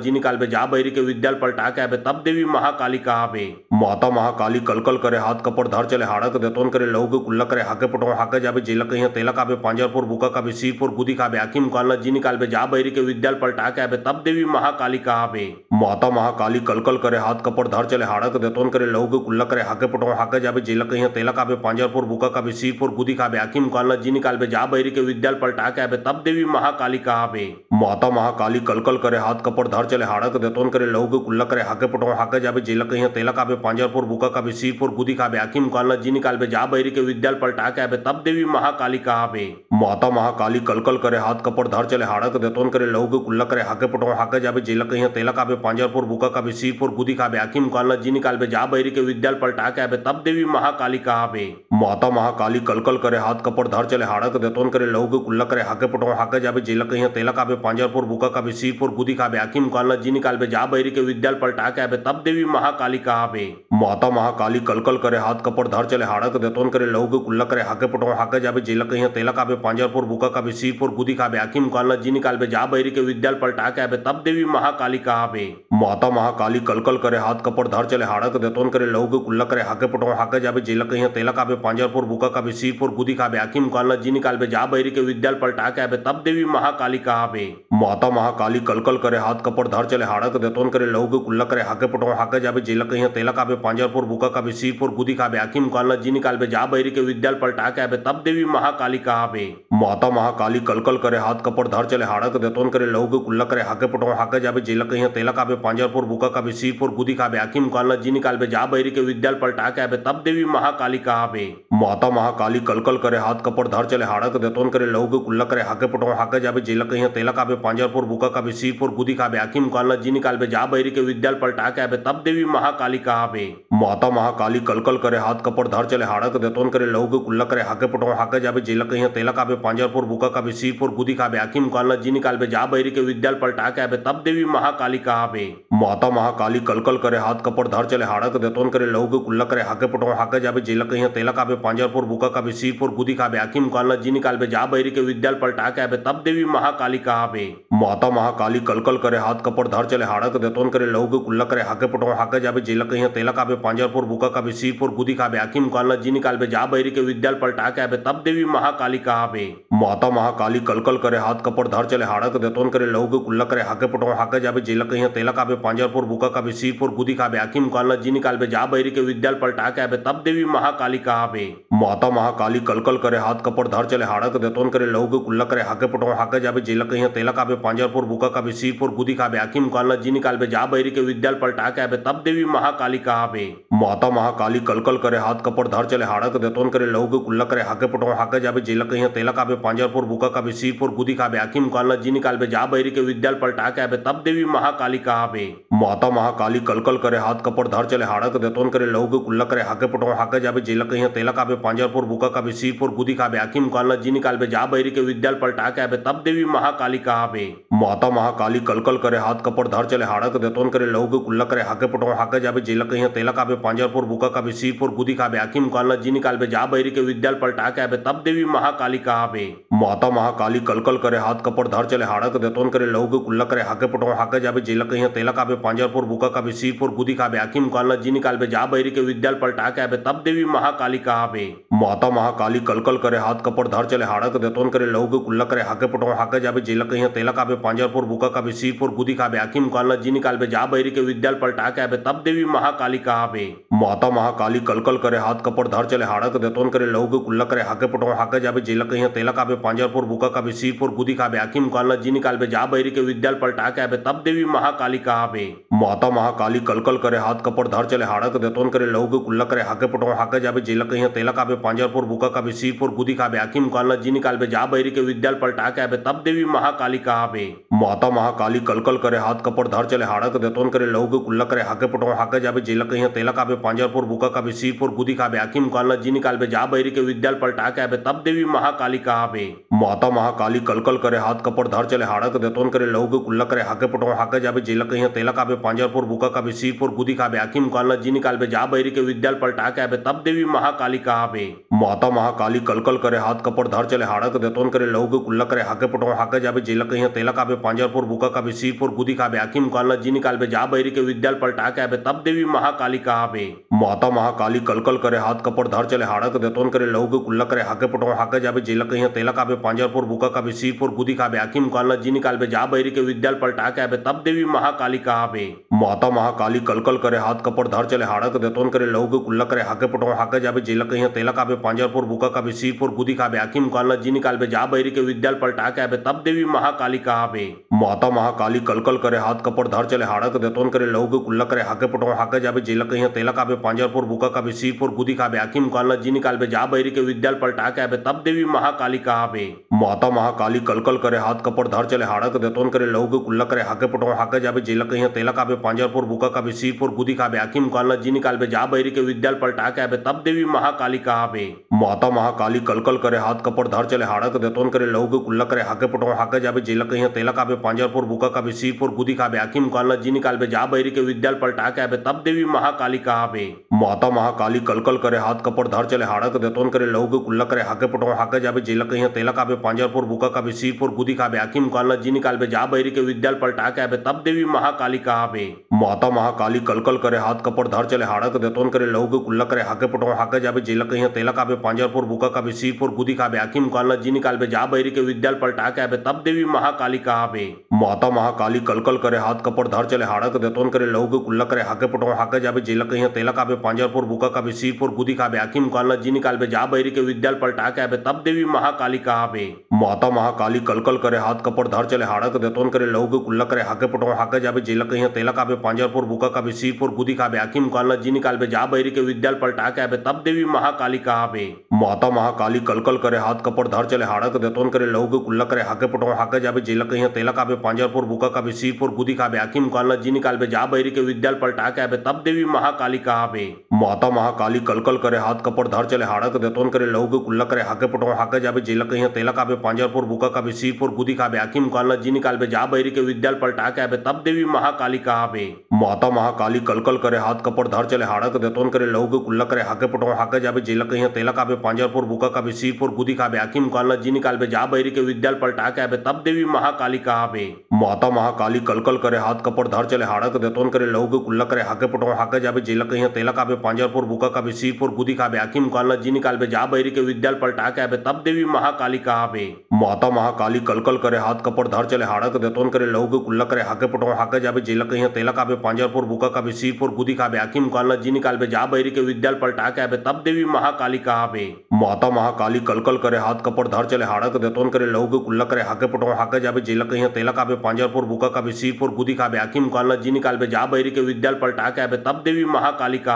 जिनी काल बे जा बैरी के विद्याल पलटा के आबे तब देवी महाकाली कहाबे। माता महाकाली कलकल करे हाथ कपड़ धर चले हाड़क देतोन करे लहू के कुल्ला करे हाके पटो हाके जाबे जेला कहीं तेला काबे पांजरपुर बुका काबे सिरपुर गुदी काबे आखिम कालना जिनी काल बे जा बैरी के विद्याल पलटा के आबे तब देवी महाकाली कहाबे। माता महाकाली कलकल करे हाथ कपड़ धर चले हाड़क देतोन करे लहू के कुल्ला करे हाके पटो हाके जाबे जेला कहीं तेला काबे पांजरपुर बुका काबे सिरपुर गुदी काबे आखिम कालना जिनी काल बे जा बैरी के विद्याल पलटा के आबे तब देवी महाकाली कहाबे। माता महाकाली कलकल करे हाथ कपड़ धर चले हाड़क देतोन करे लहू के कुल्ला करे हाके पटो हाके जाबे जेला कहीं तेला काबे पांजरपुर बुका काबे सीरपुर गुदी खाबे आखिम कालना जिनी कालबे जा बैरी के विद्याल पलटा के आबे तब देवी महाकाली कहाबे माता महाकाली कलकल करे हाथ कपड़ धर चले हाड़क देतोन करे लहू के कुल्ला करे हाके पटो हाके जाबे जेला कहीं तेला काबे पांजरपुर बुका काबे सीरपुर गुदी खाबे आखिम कालना जिनी कालबे जा बैरी के विद्याल पलटा के आबे तब देवी महाकाली कहाबे माता महाकाली कलकल करे हाथ कपड़ धर चले हाड़क देतोन करे लहू के कुल्ला करे हाके पटो हाके जाबे जेला कहीं तेला काबे पांजरपुर बुका काबे सीरपुर गुदी खाबे आखिम कालना जिनी कालबे जा बैरी के विद्याल पलटा के आबे तब देवी महाकाली कहाबे माता महाकाली कलकल करे हाथ कपड़ धर चले हाड़क देतोन करे लहू के कुल्ला करे हाके पटो हाके जाबे जेला कहीं तेला काबे पांजरपुर बुका काबे सीरपुर गुदी खाबे आखिम कालना जिनी कालबे जा बैरी के विद्याल पलटा के आबे तब देवी महाकाली कहाबे माता महाकाली कलकल करे हाथ कपड़ धर चले हाड़क देतोन करे लहू के कुल्ला करे हाके पटो हाके जाबे जेला कहीं तेला काबे पांजरपुर बुका काबे सीरपुर गुदी खाबे आखिम कालना जिनी कालबे जा बैरी के विद्याल पलटा के आबे तब देवी महाकाली कहाबे माता महाकाली कलकल करे हाथ कपड़ धर चले हाड़क देतोन करे लहू के कुल्ला करे हाके पटो हाके जाबे जेला कहीं तेला काबे पांजरपुर बुका काबे सीरपुर गुदी खाबे आखिम कालना जिनी कालबे जा बैरी के विद्याल पलटा के आबे तब देवी महाकाली कहाबे माता महाकाली कलकल करे हाथ कपड़ धर चले हाड़क देतोन करे लहू के कुल्ला करे हाके पटो हाके जाबे जेला कहीं तेला काबे पांजरपुर बुका काबे सीरपुर गुदी खाबे आखिम कालना जिनी कालबे जा बैरी के विद्याल पलटा के आबे तब देवी महाकाली कहाबे माता महाकाली कलकल करे हाथ कपड़ धर चले हाड़क देतोन करे लहू के कुल्ला करे हाके पटो हाके जाबे जेला कहीं तेला काबे पांजरपुर बुका काबे सीरपुर गुदी खाबे आखिम कालना जिनी कालबे जा बैरी के विद्याल पलटा के आबे तब देवी महाकाली कहाबे माता महाकाली कलकल करे हाथ कपड़ धर चले हाड़क देतोन करे लहू के कुल्ला करे हाके पटो हाके जाबे जेला कहीं तेला काबे पांजरपुर बुका काबे सीरपुर गुदी खाबे आखिम कालना जिनी कालबे जा बैरी के विद्याल पलटा के आबे तब देवी महाकाली कहाबे माता महाकाली कलकल करे हाथ कपड़ धर चले हाड़क देतोन करे लहू के कुल्ला करे हाके पटो हाके जाबे जेला कहीं तेला काबे पांजरपुर बुका काबे सीरपुर गुदी खाबे आखिम कालना जिनी कालबे जा बैरी के विद्याल पलटा के आबे तब देवी महाकाली कहाबे माता महाकाली कलकल करे हाथ कपड़ धर चले हाड़क देतोन करे लहू के कुल्ला करे हाके पटो हाके जाबे जेला कहीं तेला काबे पांजरपुर बुका काबे सीरपुर गुदी खाबे आखिम कालना जिनी कालबे जा बैरी के विद्याल पलटा के आबे तब देवी महाकाली कहाबे माता महाकाली कलकल करे हाथ कपड़ धर चले हाड़क देतोन करे लहू के कुल्ला करे हाके पटो हाके जाबे जेला कहीं तेला काबे पांजरपुर बुका काबे सीरपुर गुदी खाबे आखिम कालना जिनी कालबे जा बैरी के विद्याल पलटा के आबे तब देवी महाकाली कहाबे माता महाकाली कलकल करे हाथ कपड़ धर चले हाड़क देतोन करे लहू के कुल्ला करे हाके पटो हाके जाबे जेला कहीं तेला काबे पांजरपुर बुका काबे सीरपुर गुदी खाबे आखिम कालना जिनी कालबे जा बैरी के विद्याल पलटा के आबे तब देवी महाकाली कहाबे माता महाकाली कलकल करे हाथ कपड़ धर चले हाड़क देतोन करे लहू के कुल्ला करे हाके पटो हाके जाबे जेला कहीं तेला काबे पांजरपुर बुका काबे सीरपुर गुदी खाबे आखिम कालना जिनी कालबे जा बैरी के विद्याल पलटा के आबे तब देवी महाकाली कहाबे माता महाकाली कलकल करे हाथ कपड़ धर चले हाड़क देतोन करे लहू के कुल्ला करे हाके पटो हाके जाबे जेला कहीं तेला काबे पांजरपुर बुका काबे सीरपुर गुदी खाबे आखिम कालना जिनी कालबे जा बैरी के विद्याल पलटा के आबे तब देवी महाकाली कहाबे माता महाकाली कलकल करे हाथ कपड़ धर चले हाड़क देतोन करे लहू के कुल्ला करे हाके पटो हाके जाबे जेला कहीं तेला काबे पांजरपुर बुका काबे सीरपुर गुदी खाबे आखिम कालना जिनी कालबे जा बैरी के विद्याल पलटा के आबे तब देवी महाकाली कहाबे माता महाकाली कलकल करे हाथ कपड़ धर चले हाड़क देतोन करे लहू के कुल्ला करे हाके पटो हाके जाबे जेला कहीं तेला काबे पांजरपुर बुका काबे सीरपुर गुदी खाबे आखिम कालना जिनी कालबे जा बैरी के विद्याल पलटा के आबे तब देवी महाकाली कहाबे माता महाकाली कलकल करे हाथ कपड़ धर चले हाड़क देतोन करे लहू के कुल्ला करे हाके पटो हाके जाबे जेला कहीं तेला काबे पांजरपुर बुका काबे सीरपुर गुदी खाबे आखिम कालना जिनी कालबे जा बैरी के विद्याल पलटा के आबे तब देवी महाकाली कहाबे माता महाकाली कलकल करे हाथ कपड़ धर चले हाड़क देतोन करे लहू के कुल्ला करे हाके पटो हाके जाबे जेला कहीं तेला काबे पांजरपुर बुका काबे सीरपुर गुदी खाबे आखिम कालना जिनी कालबे जा बैरी के विद्याल पलटा के आबे तब देवी महाकाली कहाबे माता महाकाली कलकल करे हाथ कपड़ धर चले हाड़क देतोन करे लहू के कुल्ला करे हाके पटो हाके जाबे जेला कहीं तेला काबे पांजरपुर बुका काबे सीरपुर गुदी खाबे आखिम कालना जिनी कालबे जा बैरी के विद्याल पलटा के आबे तब देवी महाकाली कहाबे माता महाकाली कलकल करे हाथ कपड़ धर चले हाड़क देतोन करे लहू के कुल्ला करे हाके पटो हाके जाबे जेला कहीं तेला काबे पांजरपुर बुका काबे सीरपुर गुदी खाबे आखिम कालना जिनी कालबे जा बैरी के विद्याल पलटा के आबे तब देवी महाकाली कहाबे माता महाकाली कलकल करे हाथ कपड़ धर चले हाड़क देतोन करे लहू के कुल्ला करे हाके पटो हाके जाबे जेला कहीं तेला काबे पांजरपुर बुका काबे सीरपुर गुदी खाबे आखिम कालना जिनी कालबे जा बैरी के विद्याल पलटा के आबे तब देवी महाकाली कहाबे माता महाकाली कलकल करे हाथ कपड़ धर चले हाड़क देतोन करे लहू के कुल्ला करे हाके पटो हाके जाबे जेला कहीं तेला काबे पांजरपुर बुका काबे सीरपुर गुदी खाबे आखिम कालना जिनी कालबे जा बैरी के विद्याल पलटा के आबे तब देवी महाकाली कहाबे माता महाकाली कलकल करे हाथ कपड़ धर चले हाड़क देतोन करे लहू के कुल्ला करे हाके पटो हाके जाबे जेला कहीं तेला काबे पांजरपुर बुका काबे सीरपुर गुदी खाबे आखिम कालना जिनी कालबे जा बैरी के विद्याल पलटा के आबे तब देवी महाकाली कहाबे माता महाकाली कलकल करे हाथ कपड़ धर चले हाड़क देतोन करे लहू के कुल्ला करे हाके पटो हाके जाबे जेला कहीं तेला काबे पांजरपुर बुका काबे सीरपुर गुदी खाबे आखिम कालना जिनी कालबे जा बैरी के विद्याल पलटा के आबे तब देवी महाकाली कहाबे माता महाकाली कलकल करे हाथ कपड़ धर चले हाड़क देतोन करे लहू के कुल्ला करे हाके पटो हाके जाबे जेला कहीं तेला काबे काबे पांजरपुर बुका काबे सीरपुर गुदी काबे आखिम कालना जिनी कालबे जा बैरी के विद्याल पलटा के आबे तब देवी महाकाली कहाबे। माता महाकाली कलकल करे हाथ कपड़ धर चले हाड़क देतोन करे लहू के कुल्ला करे हाके पटो हाके जाबे जेला कहीं तेला काबे पांजरपुर बुका काबे सीरपुर गुदी काबे आखिम कालना जिनी कालबे जा बैरी के विद्याल पलटा के आबे तब देवी महाकाली कहाबे। माता महाकाली कलकल करे हाथ कपड़ धर चले हाड़क देतोन करे लहू के कुल्ला करे हाके पटो हाके जाबे जेला कहीं तेला काबे पांजरपुर बुका काबे सीरपुर गुदी काबे आखिम कालना जिनी कालबे जा बैरी के विद्याल पलटा के आबे तब देवी महाकाली कहाबे। माता महाकाली कलकल करे हाथ कपड़ धर चले हाड़क देतोन करे लहू के कुल्ला करे हाके पटो हाके जाबे जेला कहीं तेला काबे पांजरपुर बुका काबे सीरपुर गुदी काबे आखिम कालना जिनी कालबे जा बैरी के विद्याल पलटा के आबे तब देवी महाकाली कहाबे। माता महाकाली कलकल करे हाथ कपड़ धर चले हाड़क देतोन करे लहू के कुल्ला करे हाके पटो हाके जाबे जेला कहीं तेला काबे पांजरपुर बुका काबे सीरपुर गुदी काबे आखिम कालना जिनी कालबे जा बैरी के विद्याल पलटा के आबे तब देवी महाकाली कहाबे। माता महाकाली कलकल करे हाथ कपड़ धर चले हाड़क देतोन करे लहू के कुल्ला करे हाके पटो हाके जाबे जेला कहीं तेला काबे पांजरपुर बुका काबे सीरपुर गुदी काबे आखिम कालना जिनी कालबे जा बैरी के विद्याल पलटा के आबे तब देवी महाकाली कहाबे। माता महाकाली कलकल करे हाथ कपड़ धर चले हाड़क देतोन करे लहू के कुल्ला करे हाके पटो हाके जाबे जेला कहीं तेला काबे पांजरपुर बुका काबे सीरपुर गुदी काबे आखिम कालना जिनी कालबे जा बैरी के विद्याल पलटा के आबे तब देवी महाकाली कहाबे। माता महाकाली कलकल करे हाथ कपड़ धर चले हाड़क देतोन करे लहू के कुल्ला करे हाके पटो हाके जाबे जेला कहीं तेला काबे पांजरपुर बुका काबे सीरपुर गुदी काबे आखिम कालना जिनी कालबे जा बैरी के विद्याल पलटा के आबे तब देवी महाकाली कहाबे। माता महाकाली कलकल करे हाथ कपड़ धर चले हाड़क देतोन करे लहू के कुल्ला करे हाके पटो हाके जाबे जेला कहीं तेला काबे पांजरपुर बुका काबे सीरपुर गुदी काबे आखिम कालना जिनी कालबे जा बैरी के विद्याल पलटा के आबे तब देवी महाकाली कहाबे। माता महाकाली कलकल करे हाथ कपड़ धर चले हाड़क देतोन करे लहू के कुल्ला करे हाके पटो हाके जाबे जेला कहीं तेला काबे पांजरपुर बुका काबे सीरपुर गुदी काबे आखिम कालना जिनी कालबे जा बैरी के विद्याल पलटा के आबे तब देवी महाकाली कहाबे। माता महाकाली कलकल करे हाथ कपड़ धर चले हाड़क देतोन करे लहू के कुल्ला करे हाके पटो हाके जाबे जेला कहीं तेला काबे पांजरपुर बुका काबे सीरपुर गुदी काबे आखिम कालना जिनी कालबे जा बैरी के विद्याल पलटा के आबे तब देवी महाकाली कहाबे। माता महाकाली कलकल करे हाथ कपड़ धर चले हाड़क देतोन करे लहू के कुल्ला करे हाके पटो हाके जाबे जेला कहीं तेला काबे पांजरपुर बुका काबे सीरपुर गुदी काबे आखिम कालना जिनी कालबे जा बैरी के विद्याल पलटा के आबे तब देवी महाकाली कहाबे।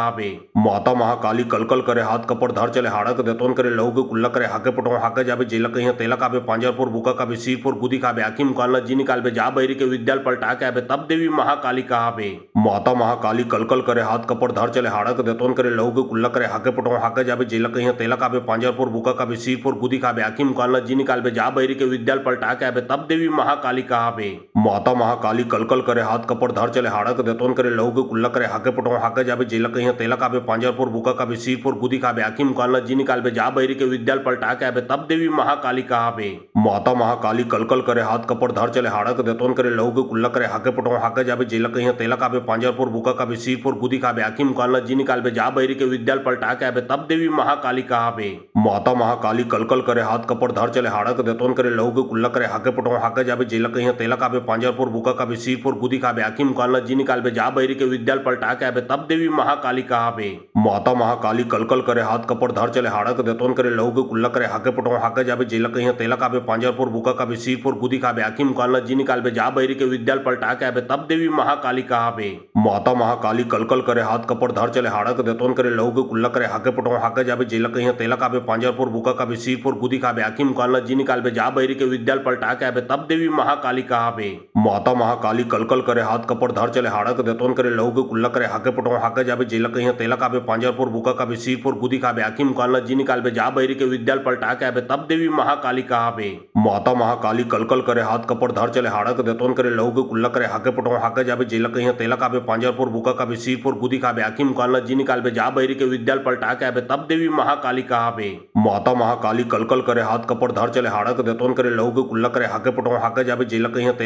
माता महाकाली कलकल करे हाथ कपड़ धर चले हाड़क देतोन करे लहू के कुल्ला करे हाके पटो हाके जाबे जेला कहीं तेला काबे पांजरपुर बुका काबे सीरपुर गुदी काबे आखिम कालना जिनी कालबे जा बैरी के विद्याल पलटा के आबे तब देवी महाकाली कहाबे। माता महाकाली कलकल करे हाथ कपड़ धर चले हाड़क देतोन करे लहू के कुल्ला करे हाके पटो हाके जाबे जेला कहीं तेला काबे पांजरपुर बुका काबे सीरपुर गुदी काबे आखिम कालना जिनी कालबे जा बैरी के विद्याल पलटा के आबे तब देवी महाकाली कहाबे। माता महाकाली कलकल करे हाथ कपड़ धर चले हाड़क देतोन करे लहू के कुल्ला करे हाके पटो हाके जाबे जेला कहीं तेला काबे पांजरपुर बुका काबे सीरपुर गुदी काबे आखिम कालना जिनी कालबे जा बैरी के विद्याल पलटा के आबे तब देवी महाकाली कहाबे। माता महाकाली कलकल करे हाथ कपड़ धर चले हाड़क देतोन करे लहू के कुल्ला करे हाके पटो हाके जाबे जेला कहीं तेला काबे पांजरपुर बुका काबे सीरपुर गुदी काबे आखिम कालना जिनी कालबे जा बैरी के विद्याल पलटा के आबे तब देवी महाकाली कहाबे। माता महाकाली कलकल करे हाथ कपड़ धर चले हाड़क देतोन करे लहू के कुल्ला करे हाके पटो हाके जाबे जेला कहीं तेला काबे पांजरपुर बुका काबे सीरपुर गुदी काबे आखिम कालना जिनी कालबे जा बैरी के विद्याल पलटा के आबे तब देवी महाकाली कहाबे। माता महाकाली कलकल करे हाथ कपड़ धर चले हाड़क देतोन करे लहू के कुल्ला करे हाके पटो हाके जाबे जेला कहीं तेला काबे पांजरपुर बुका काबे सीरपुर गुदी काबे आखिम कालना जिनी कालबे जा बैरी के विद्याल पलटा के आबे तब देवी महाकाली कहाबे। माता महाकाली कलकल करे हाथ कपड़ धर चले हाड़क देतोन करे लहू के कुल्ला करे हाके पटो हाके जाबे जेला कहीं तेला काबे पांजरपुर बुका काबे सीरपुर गुदी काबे आखिम कालना जिनी कालबे जा बैरी के विद्याल पलटा के आबे तब देवी महाकाली कहाबे। माता महाकाली कलकल करे हाथ कपड़ धर चले हाड़क देतोन करे लहू के कुल्ला करे हाके पटो हाके जाबे जेला कहीं तेला काबे पांजरपुर बुका काबे सीरपुर गुदी काबे आखिम कालना जिनी कालबे जा बैरी के विद्याल पलटा के आबे तब देवी महाकाली कहाबे। माता महाकाली कलकल करे हाथ कपड़ धर चले हाड़क देतोन करे लहू के कुल्ला करे हाके पटो हाके जाबे जेला कहीं तेला काबे पांजरपुर बुका काबे सीरपुर गुदी काबे आखिम कालना जिनी कालबे जा बैरी के विद्याल पलटा के आबे तब देवी महाकाली कहाबे। माता महाकाली कलकल करे हाथ कपड़ धर चले हाड़क देतोन करे लहू के कुल्ला करे हाके पटो हाके जाबे जेला कहीं तेला काबे पांजरपुर बुका काबे सीरपुर गुदी काबे आखिम कालना जिनी कालबे जा बैरी के विद्याल पलटा के आबे तब देवी महाकाली कहाबे। माता महाकाली कलकल करे हाथ कपड़ धर चले हाड़क देतोन करे लहू के कुल्ला करे हाके पटो हाके जाबे जेला कहीं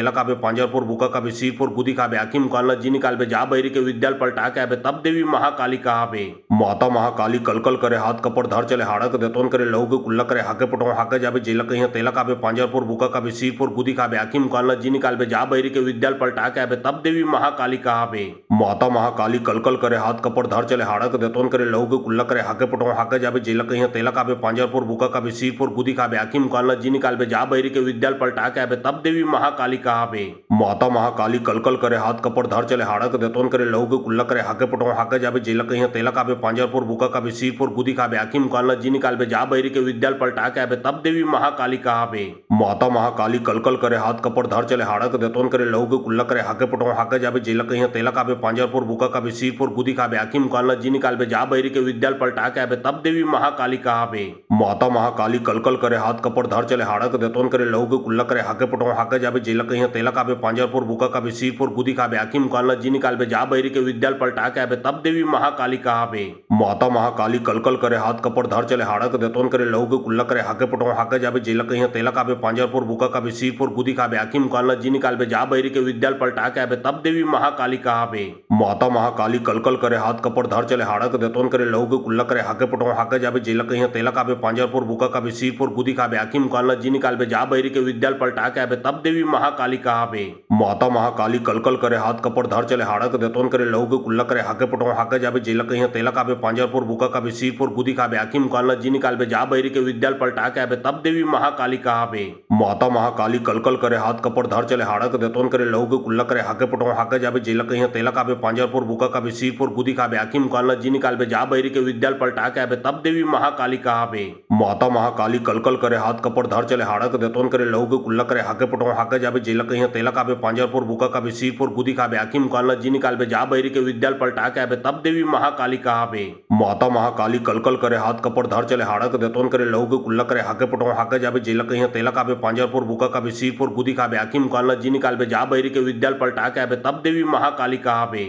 तेला काबे पांजरपुर बुका काबे सीरपुर गुदी काबे आखिम कालना जिनी कालबे जा बैरी के विद्याल पलटा के आबे तब देवी महाकाली कहाबे। माता महाकाली कलकल करे हाथ कपड़ धर चले हाड़क देतोन करे लहू के कुल्ला करे हाके पटो हाके जाबे जेला कहीं तेला काबे पांजरपुर बुका काबे सीरपुर गुदी काबे आखिम कालना जिनी कालबे जा बैरी के विद्याल पलटा के आबे तब देवी महाकाली कहाबे। माता महाकाली कलकल करे हाथ कपड़ धर चले हाड़क देतोन करे लहू के कुल्ला करे हाके पटो हाके जाबे जेला कहीं तेला काबे पांजरपुर बुका काबे सीरपुर गुदी काबे आखिम कालना जिनी कालबे जा बैरी के विद्याल पलटा के आबे तब देवी महाकाली कहाबे। माता महाकाली कलकल करे हाथ कपड़ धर चले हाड़क देतोन करे लहू के कुल्ला करे हाके पटो हाके हाके जाबे जेला कहीं तेला काबे पांजरपुर बुका काबे सिरपुर गुदी काबे आखी मुकालना जी निकालबे जा बैरी के विद्याल पलटा के आबे तब देवी महाकाली कहाबे। माता महाकाली कलकल करे हाथ कपड़ धर चले हाड़क देतोन करे लहू के कुल्ला करे हाके पटो हाके जाबे जेला कहीं तेला काबे पांजरपुर बुका काबे सिरपुर गुदी काबे आखी मुकालना जी निकालबे जा बैरी के विद्याल पलटा के आबे तब देवी महाकाली कहाबे। माता महाकाली कलकल करे हाथ कपड़ धर चले हाड़क देतोन करे लहू के कुल्ला करे हाके पटो हाके जाबे जेला कहीं तेला काबे पांजरपुर बुका काबे सिरपुर गुदी काबे आखी मुकालना जी निकालबे जा बैरी के विद्याल पलटा के आबे तब देवी महाकाली कहाबे। माता महाकाली कलकल करे हाथ कपड़ धर चले हाड़क देतोन करे लहू के कुल्ला करे हाके पटो हाके जाबे जेला कहीं तेला काबे पांजरपुर बुका काबे सिरपुर गुदी काबे आखी मुकालना जी निकालबे जा बैरी के विद्याल पलटा के आबे तब देवी महाकाली कहाबे। माता महाकाली कलकल करे हाथ कपड़ धर चले हाड़क देतोन करे लहू के कुल्ला करे हाके पटो हाके जाबे जेला कहीं तेला काबे पांजरपुर बुका काबे सिरपुर गुदी काबे आखी मुकालना जी निकालबे जा बैरी के विद्याल पलटा के आबे तब देवी महाकाली कहाबे। माता महाकाली कलकल करे हाथ कपड़ धर चले हाड़क देतोन करे लहू के कुल्ला करे हाके पटो हाके जाबे जेला कहीं तेला काबे पांजरपुर बुका काबे सिरपुर गुदी काबे आखी मुकालना जी निकालबे जा बैरी के विद्याल पलटा के आबे तब देवी महाकाली कहाबे। माता महाकाली कलकल करे हाथ कपड़ धर चले हाड़क देतोन करे लहू के कुल्ला करे हाके पटो हाके जाबे जेला कहीं तेला काबे पांजरपुर बुका काबे सिरपुर गुदी काबे आखी मुकालना जी निकालबे जा बैरी के विद्याल पलटा के आबे तब देवी महाकाली कहाबे। माता महाकाली कलकल करे हाथ कपड़ धर चले हाड़क देतोन करे लहू के कुल्ला करे हाके पटो हाके जाबे जेला कहीं तेला काबे पांजरपुर बुका काबे सिरपुर गुदी काबे आखी मुकालना जी निकालबे जा बैरी के विद्याल पलटा के आबे तब देवी महाकाली कहाबे।